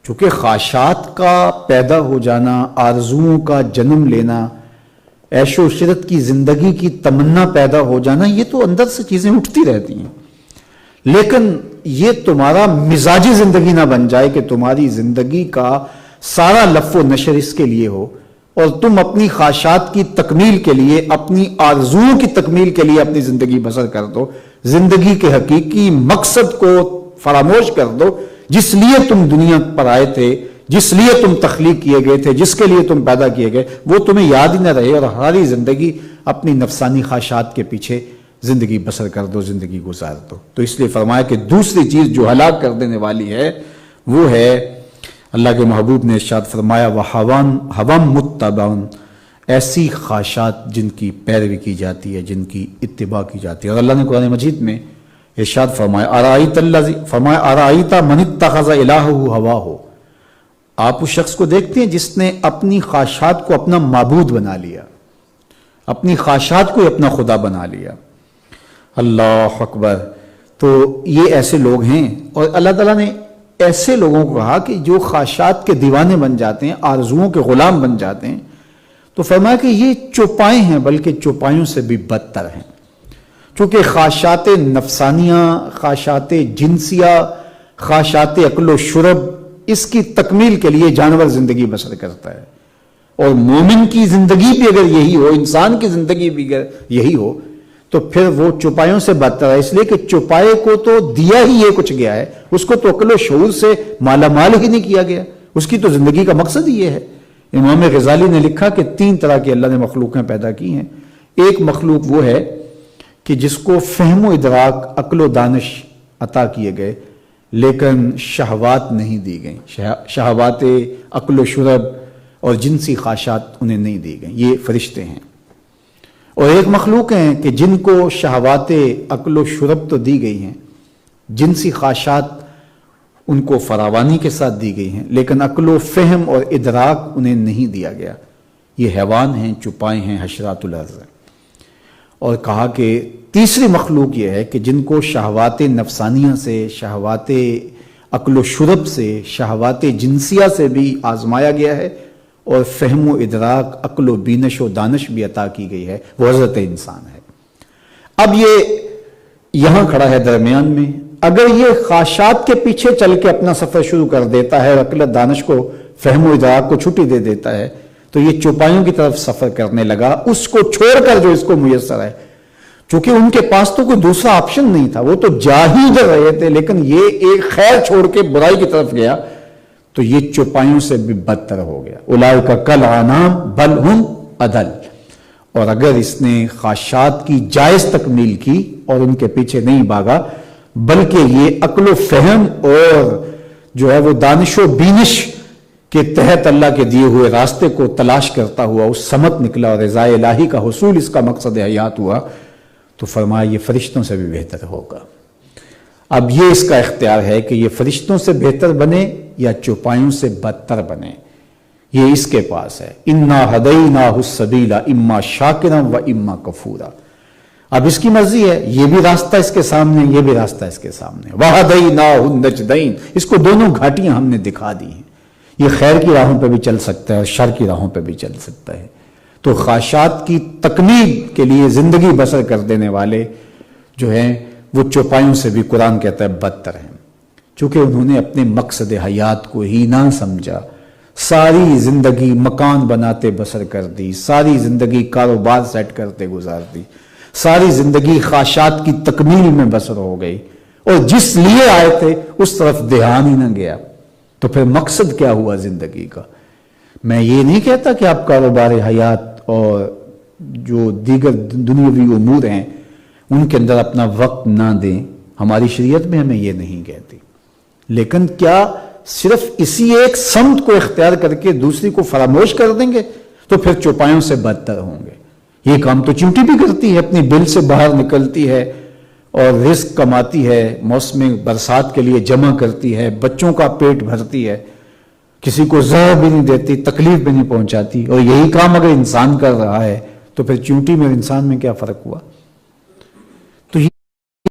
چونکہ خواہشات کا پیدا ہو جانا، آرزوؤں کا جنم لینا، عیش و عشرت کی زندگی کی تمنا پیدا ہو جانا، یہ تو اندر سے چیزیں اٹھتی رہتی ہیں. لیکن یہ تمہارا مزاجی زندگی نہ بن جائے کہ تمہاری زندگی کا سارا لف و نشر اس کے لیے ہو اور تم اپنی خواہشات کی تکمیل کے لیے، اپنی آرزوؤں کی تکمیل کے لیے اپنی زندگی بسر کر دو، زندگی کے حقیقی مقصد کو فراموش کر دو جس لیے تم دنیا پر آئے تھے، جس لیے تم تخلیق کیے گئے تھے، جس کے لیے تم پیدا کیے گئے، وہ تمہیں یاد ہی نہ رہے اور ساری زندگی اپنی نفسانی خواہشات کے پیچھے زندگی بسر کر دو، زندگی گزار دو۔ تو اس لیے فرمایا کہ دوسری چیز جو ہلاک کر دینے والی ہے وہ ہے، اللہ کے محبوب نے ارشاد فرمایا وَهَوًا مُتَّبَعٌ، ایسی خواہشات جن کی پیروی کی جاتی ہے، جن کی اتباع کی جاتی ہے۔ اور اللہ نے قرآن مجید میں ارشاد فرمایا أَرَأَيْتَ مَنِ اتَّخَذَ إِلَٰهَهُ هَوَاهُ، آپ اس شخص کو دیکھتے ہیں جس نے اپنی خواہشات کو اپنا معبود بنا لیا، اپنی خواہشات کو اپنا خدا بنا لیا۔ اللہ اکبر۔ تو یہ ایسے لوگ ہیں، اور اللہ تعالیٰ نے ایسے لوگوں کو کہا کہ جو خواہشات کے دیوانے بن جاتے ہیں، آرزوؤں کے غلام بن جاتے ہیں، تو فرمایا کہ یہ چوپائے ہیں، بلکہ چوپایوں سے بھی بدتر ہیں، چونکہ خواہشات نفسانیہ، خواہشات جنسیہ، خواہشات اکل و شرب، اس کی تکمیل کے لیے جانور زندگی بسر کرتا ہے، اور مومن کی زندگی بھی اگر یہی ہو، انسان کی زندگی بھی اگر یہی ہو، تو پھر وہ چوپایوں سے بدتر ہے، اس لیے کہ چوپائے کو تو دیا ہی یہ کچھ گیا ہے، اس کو تو عقل و شعور سے مالا مال ہی نہیں کیا گیا، اس کی تو زندگی کا مقصد ہی یہ ہے۔ امام غزالی نے لکھا کہ 3 طرح کی اللہ نے مخلوقیں پیدا کی ہیں۔ ایک مخلوق وہ ہے کہ جس کو فہم و ادراک، عقل و دانش عطا کیے گئے، لیکن شہوات نہیں دی گئیں، شہوات عقل و شرب اور جنسی خواہشات انہیں نہیں دی گئیں، یہ فرشتے ہیں۔ اور ایک مخلوق ہیں کہ جن کو شہوات عقل و شرب تو دی گئی ہیں، جنسی خواہشات ان کو فراوانی کے ساتھ دی گئی ہیں، لیکن عقل و فہم اور ادراک انہیں نہیں دیا گیا، یہ حیوان ہیں، چوپائے ہیں، حشرات الارض ہیں۔ اور کہا کہ تیسری مخلوق یہ ہے کہ جن کو شہوات نفسانیہ سے، شہوات عقل و شرب سے، شہوات جنسیہ سے بھی آزمایا گیا ہے، اور فہم و ادراک، عقل و بینش و دانش بھی عطا کی گئی ہے، وہ حضرت انسان ہے۔ اب یہ یہاں کھڑا ہے درمیان میں، اگر یہ خواہشات کے پیچھے چل کے اپنا سفر شروع کر دیتا ہے اور عقل و دانش کو، فہم و ادراک کو چھٹی دے دیتا ہے، تو یہ چوپایوں کی طرف سفر کرنے لگا، اس کو چھوڑ کر جو اس کو میسر ہے، چونکہ ان کے پاس تو کوئی دوسرا آپشن نہیں تھا، وہ تو جا ہی جا رہے تھے، لیکن یہ ایک خیر چھوڑ کے برائی کی طرف گیا، تو یہ چوپایوں سے بھی بدتر ہو گیا۔ اولئک کالانعام بل ہم اضل۔ اور اگر اس نے خواہشات کی جائز تکمیل کی اور ان کے پیچھے نہیں بھاگا، بلکہ یہ عقل و فہم اور جو ہے وہ دانش و بینش کے تحت اللہ کے دیے ہوئے راستے کو تلاش کرتا ہوا اس سمت نکلا اور رضا الہی کا حصول اس کا مقصد حیات ہوا، تو فرمایا یہ فرشتوں سے بھی بہتر ہوگا۔ اب یہ اس کا اختیار ہے کہ یہ فرشتوں سے بہتر بنے یا چوپایوں سے بدتر بنے، یہ اس کے پاس ہے۔ انا ہدیناہ السبیل اما شاکرا و اما کفورا۔ اب اس کی مرضی ہے، یہ بھی راستہ اس کے سامنے، یہ بھی راستہ اس کے سامنے۔ وہدیناہ النجدین، اس کو دونوں گھاٹیاں ہم نے دکھا دی ہیں، یہ خیر کی راہوں پہ بھی چل سکتا ہے اور شر کی راہوں پہ بھی چل سکتا ہے۔ تو خواہشات کی تکمیل کے لیے زندگی بسر کر دینے والے جو ہیں وہ چوپایوں سے بھی قرآن کہتا ہے بدتر ہیں، چونکہ انہوں نے اپنے مقصد حیات کو ہی نہ سمجھا، ساری زندگی مکان بناتے بسر کر دی، ساری زندگی کاروبار سیٹ کرتے گزار دی، ساری زندگی خواہشات کی تکمیل میں بسر ہو گئی، اور جس لیے آئے تھے اس طرف دھیان ہی نہ گیا۔ تو پھر مقصد کیا ہوا زندگی کا؟ میں یہ نہیں کہتا کہ آپ کاروبار حیات اور جو دیگر دنیاوی امور ہیں ان کے اندر اپنا وقت نہ دیں، ہماری شریعت میں ہمیں یہ نہیں کہتی، لیکن کیا صرف اسی ایک سمت کو اختیار کر کے دوسری کو فراموش کر دیں گے تو پھر چوپایوں سے بدتر ہوں گے۔ یہ کام تو چونٹی بھی کرتی ہے، اپنی بل سے باہر نکلتی ہے اور رزق کماتی ہے، موسم برسات کے لیے جمع کرتی ہے، بچوں کا پیٹ بھرتی ہے، کسی کو زہر بھی نہیں دیتی، تکلیف بھی نہیں پہنچاتی، اور یہی کام اگر انسان کر رہا ہے تو پھر چونٹی میں انسان میں کیا فرق ہوا؟ تو یہ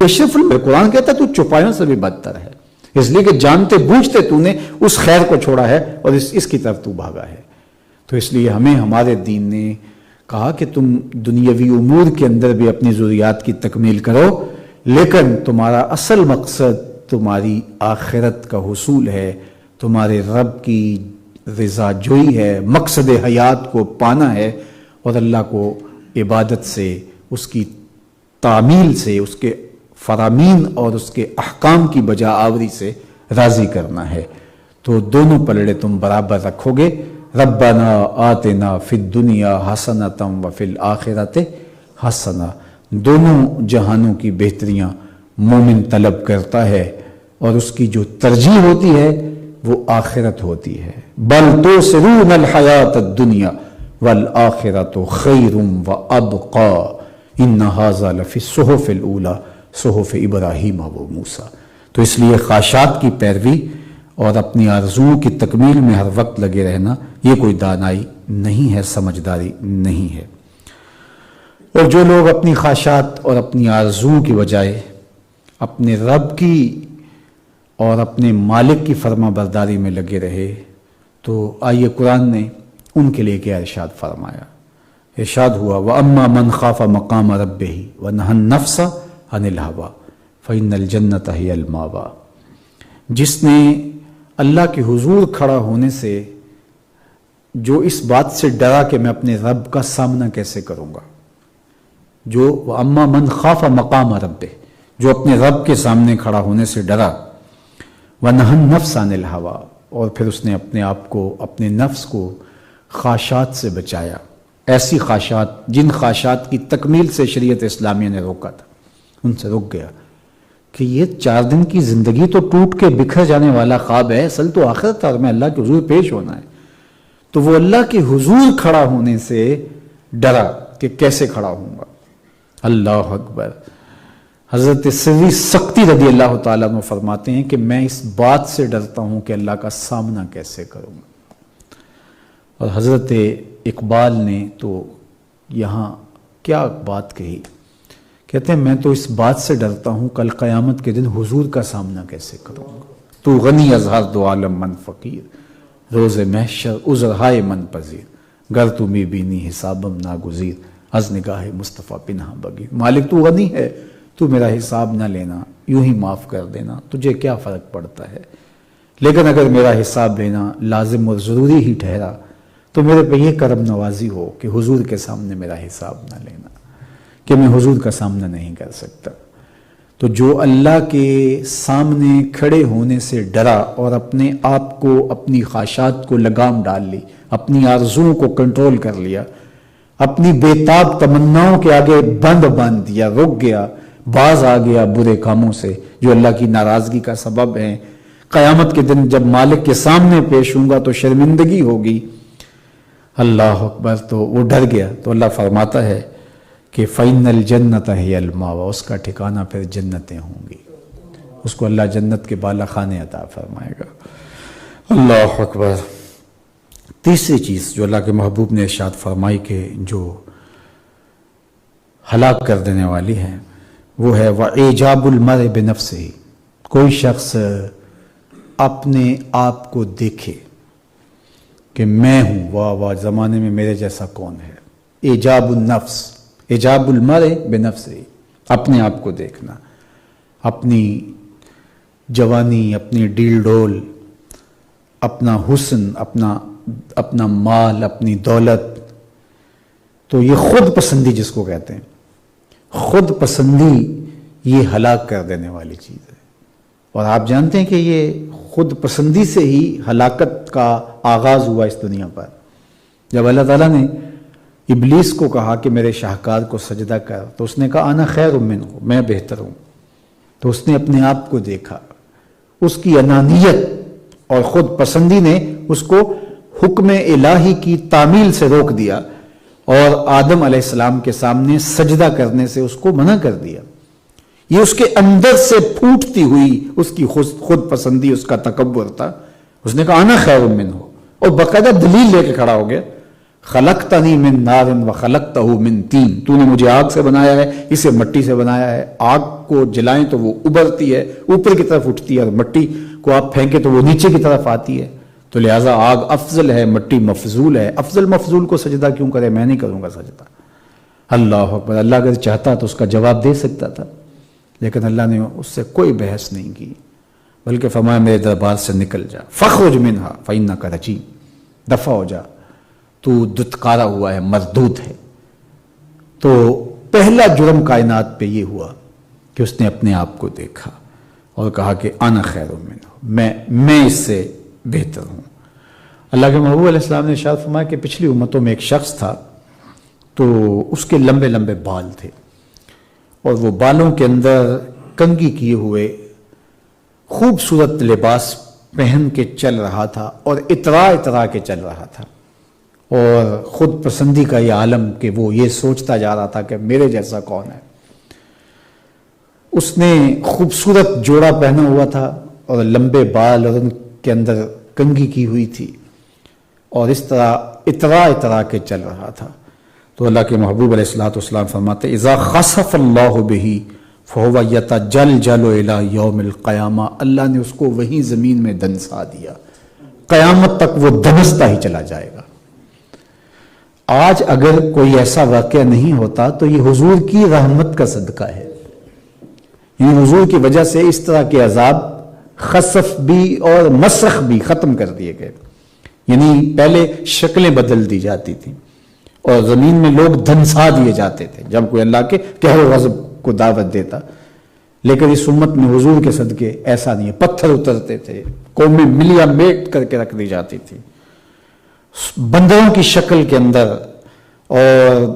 اشرف قرآن کہتا ہے تو چوپایوں سے بھی بدتر ہے، اس لیے کہ جانتے بوجھتے تو نے اس خیر کو چھوڑا ہے اور اس کی طرف تو بھاگا ہے۔ تو اس لیے ہمیں ہمارے دین نے کہا کہ تم دنیاوی امور کے اندر بھی اپنی ضروریات کی تکمیل کرو، لیکن تمہارا اصل مقصد تمہاری آخرت کا حصول ہے، تمہارے رب کی رضا جوئی ہے، مقصد حیات کو پانا ہے، اور اللہ کو عبادت سے، اس کی تعمیل سے، اس کے فرامین اور اس کے احکام کی بجا آوری سے راضی کرنا ہے۔ تو دونوں پلڑے تم برابر رکھو گے۔ ربنا آتنا فی الدنیا حسنۃ وفی الآخرۃ حسنہ، دونوں جہانوں کی بہتریاں مومن طلب کرتا ہے، اور اس کی جو ترجیح ہوتی ہے وہ آخرت ہوتی ہے۔ بل تؤثرون الحیاۃ الدنیا والآخرۃ خیر وابقی ان ھذا لفی الصحف الاولی صحف ابراہیم و موسیٰ۔ تو اس لیے خواہشات کی پیروی اور اپنی آرزوؤں کی تکمیل میں ہر وقت لگے رہنا یہ کوئی دانائی نہیں ہے، سمجھداری نہیں ہے۔ اور جو لوگ اپنی خواہشات اور اپنی آرزوؤں کی بجائے اپنے رب کی اور اپنے مالک کی فرما برداری میں لگے رہے، تو آئیے قرآن نے ان کے لیے کیا ارشاد فرمایا۔ ارشاد ہوا وَأَمَّا مَنْ خَافَ مَقَامَ رَبِّهِ وَنَهَى النَّفْسَ عَنِ الْهَوَىٰ فَإِنَّ الْجَنَّةَ هِيَ الْمَأْوَىٰ، جس نے اللہ کے حضور کھڑا ہونے سے جو اس بات سے ڈرا کہ میں اپنے رب کا سامنا کیسے کروں گا، جو وَأَمَّا مَنْ خَافَ مَقَامَ رَبِّهِ، جو اپنے رب کے سامنے کھڑا ہونے سے ڈرا، وَنَهَى النَّفْسَ عَنِ الْهَوَىٰ، اور پھر اس نے اپنے آپ کو، اپنے نفس کو خواہشات سے بچایا، ایسی خواہشات جن خواہشات کی تکمیل سے شریعت اسلامیہ نے روکا تھا، ان سے رک گیا کہ یہ 4 دن کی زندگی تو ٹوٹ کے بکھر جانے والا خواب ہے، اصل تو آخرت تھا اور میں اللہ کے حضور پیش ہونا ہے۔ تو وہ اللہ کے حضور کھڑا ہونے سے ڈرا کہ کیسے کھڑا ہوں گا۔ اللہ اکبر۔ حضرت سری سختی رضی اللہ تعالیٰ عنہ فرماتے ہیں کہ میں اس بات سے ڈرتا ہوں کہ اللہ کا سامنا کیسے کروں گا۔ اور حضرت اقبال نے تو یہاں کیا بات کہی، کہتے ہیں میں تو اس بات سے ڈرتا ہوں کل قیامت کے دن حضور کا سامنا کیسے کروں گا۔ تو غنی از ہر دو عالم من فقیر، روز محشر عذرہائے من پذیر، گر تو می بینی حسابم ناگزیر، از نگاہ مصطفیٰ پنہا بگیر۔ مالک تو غنی ہے، تو میرا حساب نہ لینا، یوں ہی معاف کر دینا، تجھے کیا فرق پڑتا ہے، لیکن اگر میرا حساب لینا لازم اور ضروری ہی ٹھہرا تو میرے پہ یہ کرم نوازی ہو کہ حضور کے سامنے میرا حساب نہ لینا، کہ میں حضور کا سامنا نہیں کر سکتا۔ تو جو اللہ کے سامنے کھڑے ہونے سے ڈرا اور اپنے آپ کو، اپنی خواہشات کو لگام ڈال لی، اپنی آرزوؤں کو کنٹرول کر لیا، اپنی بے تاب تمناؤں کے آگے بند باندھ دیا، رک گیا، باز آ گیا برے کاموں سے جو اللہ کی ناراضگی کا سبب ہیں، قیامت کے دن جب مالک کے سامنے پیش ہوں گا تو شرمندگی ہوگی۔ اللہ اکبر۔ تو وہ ڈر گیا، تو اللہ فرماتا ہے کہ فَإِنَّ الْجَنَّةَ هِيَ الْمَأْوَىٰ، اس کا ٹھکانہ پھر جنتیں ہوں گی، اس کو اللہ جنت کے بالا خانے عطا فرمائے گا۔ اللہ اکبر۔ تیسری چیز جو اللہ کے محبوب نے ارشاد فرمائی کہ جو ہلاک کر دینے والی ہے وہ ہے وَإِعْجَابُ الْمَرْءِ بِنَفْسِهِ، کوئی شخص اپنے آپ کو دیکھے کہ میں ہوں، واہ واہ زمانے میں میرے جیسا کون ہے۔ ایجاب النفس، ایجاب المرء بنفسه، اپنے آپ کو دیکھنا، اپنی جوانی، اپنی ڈیل ڈول، اپنا حسن، اپنا مال، اپنی دولت، تو یہ خود پسندی جس کو کہتے ہیں، خود پسندی یہ ہلاک کر دینے والی چیز ہے۔ اور آپ جانتے ہیں کہ یہ خود پسندی سے ہی ہلاکت کا آغاز ہوا اس دنیا پر۔ جب اللہ تعالیٰ نے ابلیس کو کہا کہ میرے شاہکار کو سجدہ کر، تو اس نے کہا انا خیر منہ، میں بہتر ہوں۔ تو اس نے اپنے آپ کو دیکھا، اس کی انانیت اور خود پسندی نے اس کو حکم الہی کی تعمیل سے روک دیا اور آدم علیہ السلام کے سامنے سجدہ کرنے سے اس کو منع کر دیا۔ یہ اس کے اندر سے پھوٹتی ہوئی اس کی خود پسندی، اس کا تکبر تھا۔ اس نے کہا انا خیر منہ، اور باقاعدہ دلیل لے کے کھڑا ہو گیا، خلقتنی من نار وخلقتہ من طین، تو نے مجھے آگ سے بنایا ہے، اسے مٹی سے بنایا ہے۔ آگ کو جلائیں تو وہ ابلتی ہے، اوپر کی طرف اٹھتی ہے، اور مٹی کو آپ پھینکیں تو وہ نیچے کی طرف آتی ہے۔ تو لہٰذا آگ افضل ہے، مٹی مفضول ہے، افضل مفضول کو سجدہ کیوں کرے؟ میں نہیں کروں گا سجدہ۔ اللہ اکبر۔ اللہ اگر چاہتا تو اس کا جواب دے سکتا تھا، لیکن اللہ نے اس سے کوئی بحث نہیں کی، بلکہ فرمایا میرے دربار سے نکل جا، فخرج منہا فإنک رجیم، دفع ہو جا، تو دتکارا ہوا ہے، مردود ہے۔ تو پہلا جرم کائنات پہ یہ ہوا کہ اس نے اپنے آپ کو دیکھا اور کہا کہ انا خیر منہ، میں اس سے بہتر ہوں۔ اللہ کے محبوب علیہ السلام نے ارشاد فرمایا کہ پچھلی امتوں میں ایک شخص تھا، تو اس کے لمبے لمبے بال تھے اور وہ بالوں کے اندر کنگھی کیے ہوئے خوبصورت لباس پہن کے چل رہا تھا اور اترا کے چل رہا تھا، اور خود پسندی کا یہ عالم کہ وہ یہ سوچتا جا رہا تھا کہ میرے جیسا کون ہے۔ اس نے خوبصورت جوڑا پہنا ہوا تھا اور لمبے بال اور ان کے اندر کنگھی کی ہوئی تھی، اور اس طرح اترا کے چل رہا تھا۔ تو اللہ کے محبوب علیہ السلام فرماتے اذا خسف اللہ بہ فہو یتجلجل الی یوم القیامہ، اللہ نے اس کو وہیں زمین میں دنسا دیا، قیامت تک وہ دنستا ہی چلا جائے گا۔ آج اگر کوئی ایسا واقعہ نہیں ہوتا تو یہ حضور کی رحمت کا صدقہ ہے، یعنی حضور کی وجہ سے اس طرح کے عذاب خسف بھی اور مسخ بھی ختم کر دیے گئے، یعنی پہلے شکلیں بدل دی جاتی تھیں اور زمین میں لوگ دھنسا دیے جاتے تھے جب کوئی اللہ کے قہر و غضب کو دعوت دیتا، لیکن اس امت میں حضور کے صدقے ایسا نہیں ہے، پتھر اترتے تھے، قومیں ملیا میٹ کر کے رکھ دی جاتی تھی بندروں کی شکل کے اندر، اور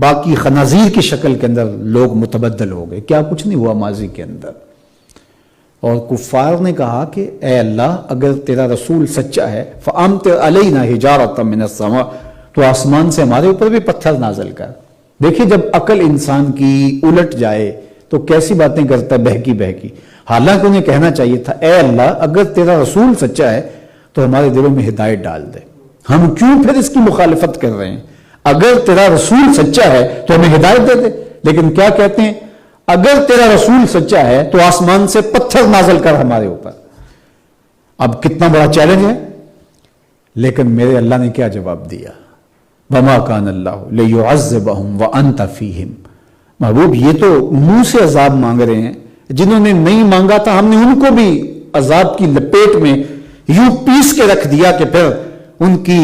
باقی خنازیر کی شکل کے اندر لوگ متبدل ہو گئے، کیا کچھ نہیں ہوا ماضی کے اندر۔ اور کفار نے کہا کہ اے اللہ اگر تیرا رسول سچا ہے فَأَمْطِرْ عَلَيْنَا حِجَارَةً مِّنَ السَّمَاءِ، تو آسمان سے ہمارے اوپر بھی پتھر نازل کر۔ دیکھیے جب عقل انسان کی الٹ جائے تو کیسی باتیں کرتا ہے بہکی، حالانکہ انہیں کہنا چاہیے تھا اے اللہ اگر تیرا رسول سچا ہے تو ہمارے دلوں میں ہدایت ڈال دے، ہم کیوں پھر اس کی مخالفت کر رہے ہیں؟ اگر تیرا رسول سچا ہے تو ہمیں ہدایت دے دے۔ لیکن کیا کہتے ہیں؟ اگر تیرا رسول سچا ہے تو آسمان سے پتھر نازل کر ہمارے اوپر۔ اب کتنا بڑا چیلنج ہے، لیکن میرے اللہ نے کیا جواب دیا؟ وَمَا كَانَ اللَّهُ لِيُعَذِّبَهُمْ وَأَنْتَ فِيهِمْ۔ محبوب یہ تو منہ سے عذاب مانگ رہے ہیں، جنہوں نے نہیں مانگا تھا ہم نے ان کو بھی عذاب کی لپیٹ میں یوں پیس کے رکھ دیا کہ پھر ان کی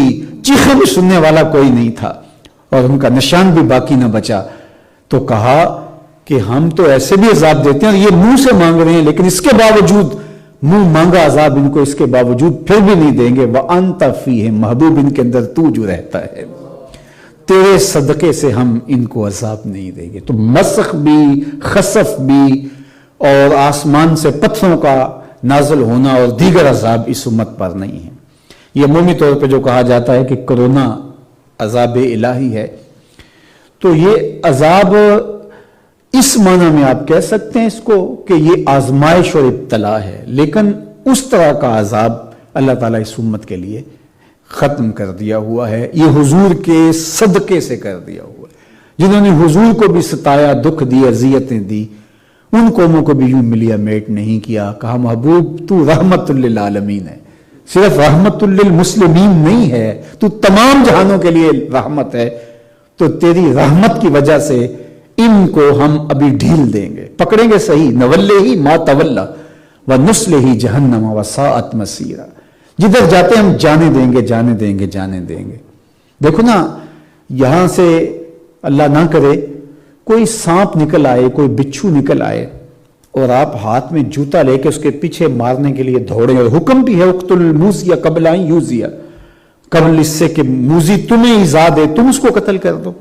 چیخیں بھی سننے والا کوئی نہیں تھا اور ان کا نشان بھی باقی نہ بچا۔ تو کہا کہ ہم تو ایسے بھی عذاب دیتے ہیں اور یہ منہ سے مانگ رہے ہیں، لیکن اس کے باوجود منہ مانگا عذاب ان کو اس کے باوجود پھر بھی نہیں دیں گے۔ وَأَنْتَ فِيهِمْ، محبوب ان کے اندر تو جو رہتا ہے، تیرے صدقے سے ہم ان کو عذاب نہیں دیں گے۔ تو مسخ بھی، خسف بھی، اور آسمان سے پتھروں کا نازل ہونا اور دیگر عذاب اس امت پر نہیں ہے۔ یہ عمومی طور پہ جو کہا جاتا ہے کہ کرونا عذاب الہی ہے، تو یہ عذاب اس معنی میں آپ کہہ سکتے ہیں اس کو کہ یہ آزمائش اور ابتلا ہے، لیکن اس طرح کا عذاب اللہ تعالیٰ اس امت کے لیے ختم کر دیا ہوا ہے، یہ حضور کے صدقے سے کر دیا ہوا ہے۔ جنہوں نے حضور کو بھی ستایا، دکھ دی، اذیتیں دی، ان قوموں کو بھی یوں ملیا میٹ نہیں کیا۔ کہا محبوب تو رحمت للعالمین ہے، صرف رحمت للمسلمین نہیں ہے، تو تمام جہانوں کے لیے رحمت ہے، تو تیری رحمت کی وجہ سے ان کو ہم ابھی ڈھیل دیں گے، پکڑیں گے صحیح، نولہ ما تولی ونصلہ جہنم وساءت مصیرا، جدھر جاتے ہم جانے دیں گے، جانے دیں گے، جانے دیں گے۔ دیکھو نا، یہاں سے اللہ نہ کرے کوئی سانپ نکل آئے، کوئی بچھو نکل آئے اور آپ ہاتھ میں جوتا لے کے اس کے پیچھے مارنے کے لیے دوڑیں، اور حکم بھی ہے اقتل الموذی قبل ان یؤذی، قبل اس سے کہ موذی تمہیں ایذا دے تم اس کو قتل کر دو۔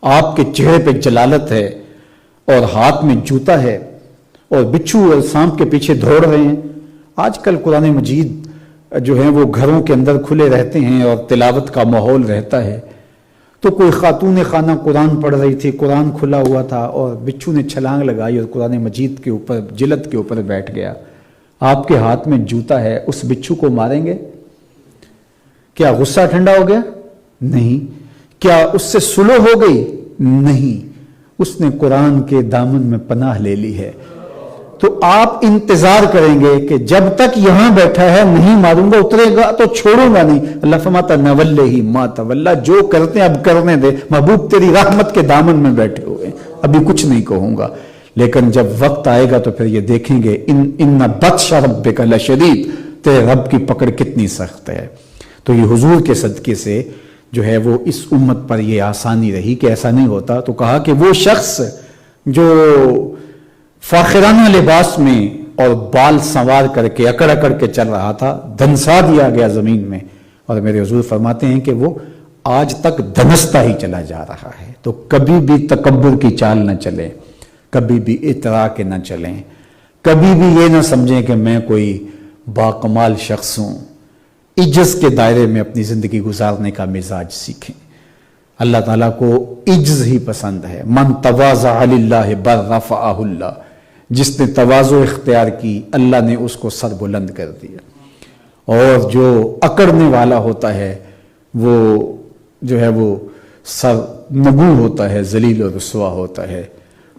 آپ کے چہرے پہ جلالت ہے اور ہاتھ میں جوتا ہے اور بچھو اور سانپ کے پیچھے دوڑ رہے ہیں۔ آج کل قرآن مجید جو ہیں وہ گھروں کے اندر کھلے رہتے ہیں اور تلاوت کا ماحول رہتا ہے، تو کوئی خاتون خانہ قرآن پڑھ رہی تھی، قرآن کھلا ہوا تھا اور بچھو نے چھلانگ لگائی اور قرآن مجید کے اوپر، جلد کے اوپر بیٹھ گیا۔ آپ کے ہاتھ میں جوتا ہے، اس بچھو کو ماریں گے؟ کیا غصہ ٹھنڈا ہو گیا؟ نہیں۔ کیا اس سے صلح ہو گئی؟ نہیں۔ اس نے قرآن کے دامن میں پناہ لے لی ہے۔ تو آپ انتظار کریں گے کہ جب تک یہاں بیٹھا ہے نہیں ماروں گا، اترے گا تو چھوڑوں گا نہیں۔ اللہ فرماتا نولہ ما تولی، جو کرتے ہیں اب کرنے دے، محبوب تیری رحمت کے دامن میں بیٹھے ہوئے، ابھی کچھ نہیں کہوں گا۔ لیکن جب وقت آئے گا تو پھر یہ دیکھیں گے ان بطش ربک لشدید، تیرے رب کی پکڑ کتنی سخت ہے۔ تو یہ حضور کے صدقے سے جو ہے وہ اس امت پر یہ آسانی رہی کہ ایسا نہیں ہوتا۔ تو کہا کہ وہ شخص جو فاخرانہ لباس میں اور بال سنوار کر کے اکڑ اکڑ کے چل رہا تھا، دھنسا دیا گیا زمین میں، اور میرے حضور فرماتے ہیں کہ وہ آج تک دھنستا ہی چلا جا رہا ہے۔ تو کبھی بھی تکبر کی چال نہ چلیں، کبھی بھی اطراء کے نہ چلیں، کبھی بھی یہ نہ سمجھیں کہ میں کوئی باکمال شخص ہوں۔ عجز کے دائرے میں اپنی زندگی گزارنے کا مزاج سیکھیں۔ اللہ تعالیٰ کو عجز ہی پسند ہے۔ من تواضع للہ برفعہ اللہ، جس نے تواضع اختیار کی اللہ نے اس کو سر بلند کر دیا، اور جو اکڑنے والا ہوتا ہے وہ جو ہے وہ سر نگوں ہوتا ہے، ذلیل و رسوا ہوتا ہے۔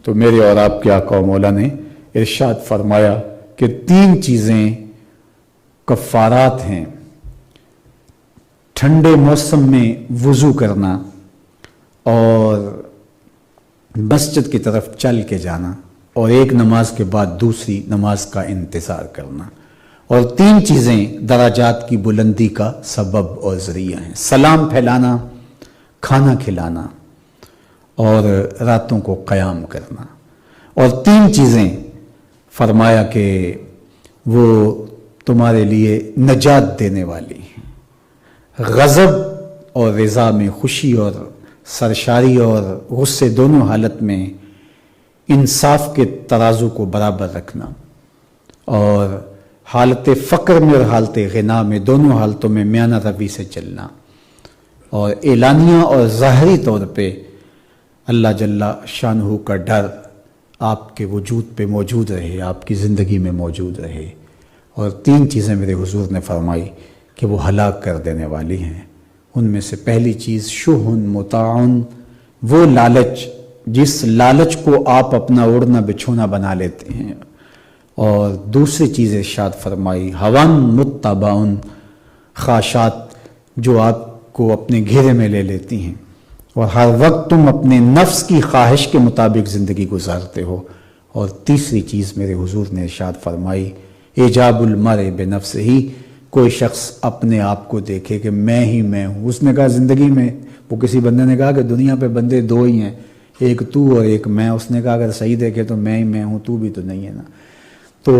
تو میرے اور آپ کے آقا و مولا نے ارشاد فرمایا کہ 3 چیزیں کفارات ہیں: ٹھنڈے موسم میں وضو کرنا، اور مسجد کی طرف چل کے جانا، اور ایک نماز کے بعد دوسری نماز کا انتظار کرنا۔ اور 3 چیزیں درجات کی بلندی کا سبب اور ذریعہ ہیں: سلام پھیلانا، کھانا کھلانا، اور راتوں کو قیام کرنا۔ اور 3 چیزیں فرمایا کہ وہ تمہارے لیے نجات دینے والی ہیں: غضب اور رضا میں خوشی اور سرشاری اور غصے دونوں حالت میں انصاف کے ترازو کو برابر رکھنا، اور حالت فقر میں اور حالت غنا میں دونوں حالتوں میں میانہ روی سے چلنا، اور اعلانیہ اور ظاہری طور پہ اللہ جل شانہ کا ڈر آپ کے وجود پہ موجود رہے، آپ کی زندگی میں موجود رہے۔ اور 3 چیزیں میرے حضور نے فرمائی کہ وہ ہلاک کر دینے والی ہیں۔ ان میں سے پہلی چیز شہن مطاعن، وہ لالچ جس لالچ کو آپ اپنا اوڑھنا بچھونا بنا لیتے ہیں، اور دوسری چیز ارشاد فرمائی ہوان متبعن، خواہشات جو آپ کو اپنے گھیرے میں لے لیتی ہیں، اور ہر وقت تم اپنے نفس کی خواہش کے مطابق زندگی گزارتے ہو۔ اور تیسری چیز میرے حضور نے ارشاد فرمائی ایجاب المرء بنفسہ، کوئی شخص اپنے آپ کو دیکھے کہ میں ہی میں ہوں۔ اس نے کہا زندگی میں، وہ کسی بندے نے کہا کہ دنیا پہ بندے 2 ہی ہیں، ایک تو اور ایک میں۔ اس نے کہا اگر صحیح دیکھے تو میں ہی میں ہوں، تو بھی تو نہیں ہے نا۔ تو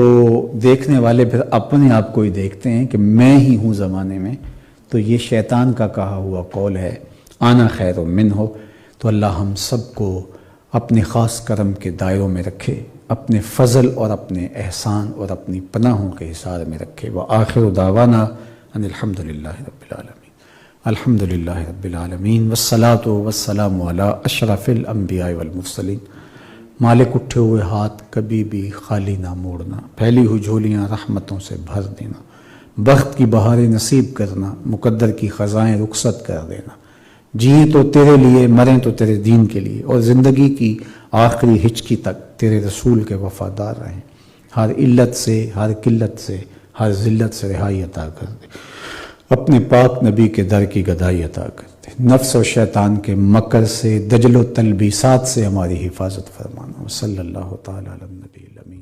دیکھنے والے پھر اپنے آپ کو ہی دیکھتے ہیں کہ میں ہی ہوں زمانے میں۔ تو یہ شیطان کا کہا ہوا قول ہے، آنا خیر منہ ہو۔ تو اللہ ہم سب کو اپنے خاص کرم کے دائروں میں رکھے، اپنے فضل اور اپنے احسان اور اپنی پناہوں کے حصار میں رکھے۔ وآخر دعوانا ان الحمد للہ رب العالمین، الحمد للہ رب العالمین، والصلاة والسلام علی اشرف الانبیاء والمرسلین۔ مالک اٹھے ہوئے ہاتھ کبھی بھی خالی نہ موڑنا، پھیلی ہوئی جھولیاں رحمتوں سے بھر دینا، بخت کی بہاریں نصیب کرنا، مقدر کی خزائیں رخصت کر دینا۔ جیئیں تو تیرے لیے، مریں تو تیرے دین کے لیے، اور زندگی کی آخری ہچکی تک تیرے رسول کے وفادار رہیں۔ ہر علت سے، ہر قلت سے، ہر ذلت سے رہائی عطا کر دے، اپنے پاک نبی کے در کی گدائی عطا کر دے، نفس و شیطان کے مکر سے، دجل و تلبیسات سے ہماری حفاظت فرمانا۔ صلی اللہ تعالی علی النبی الامین۔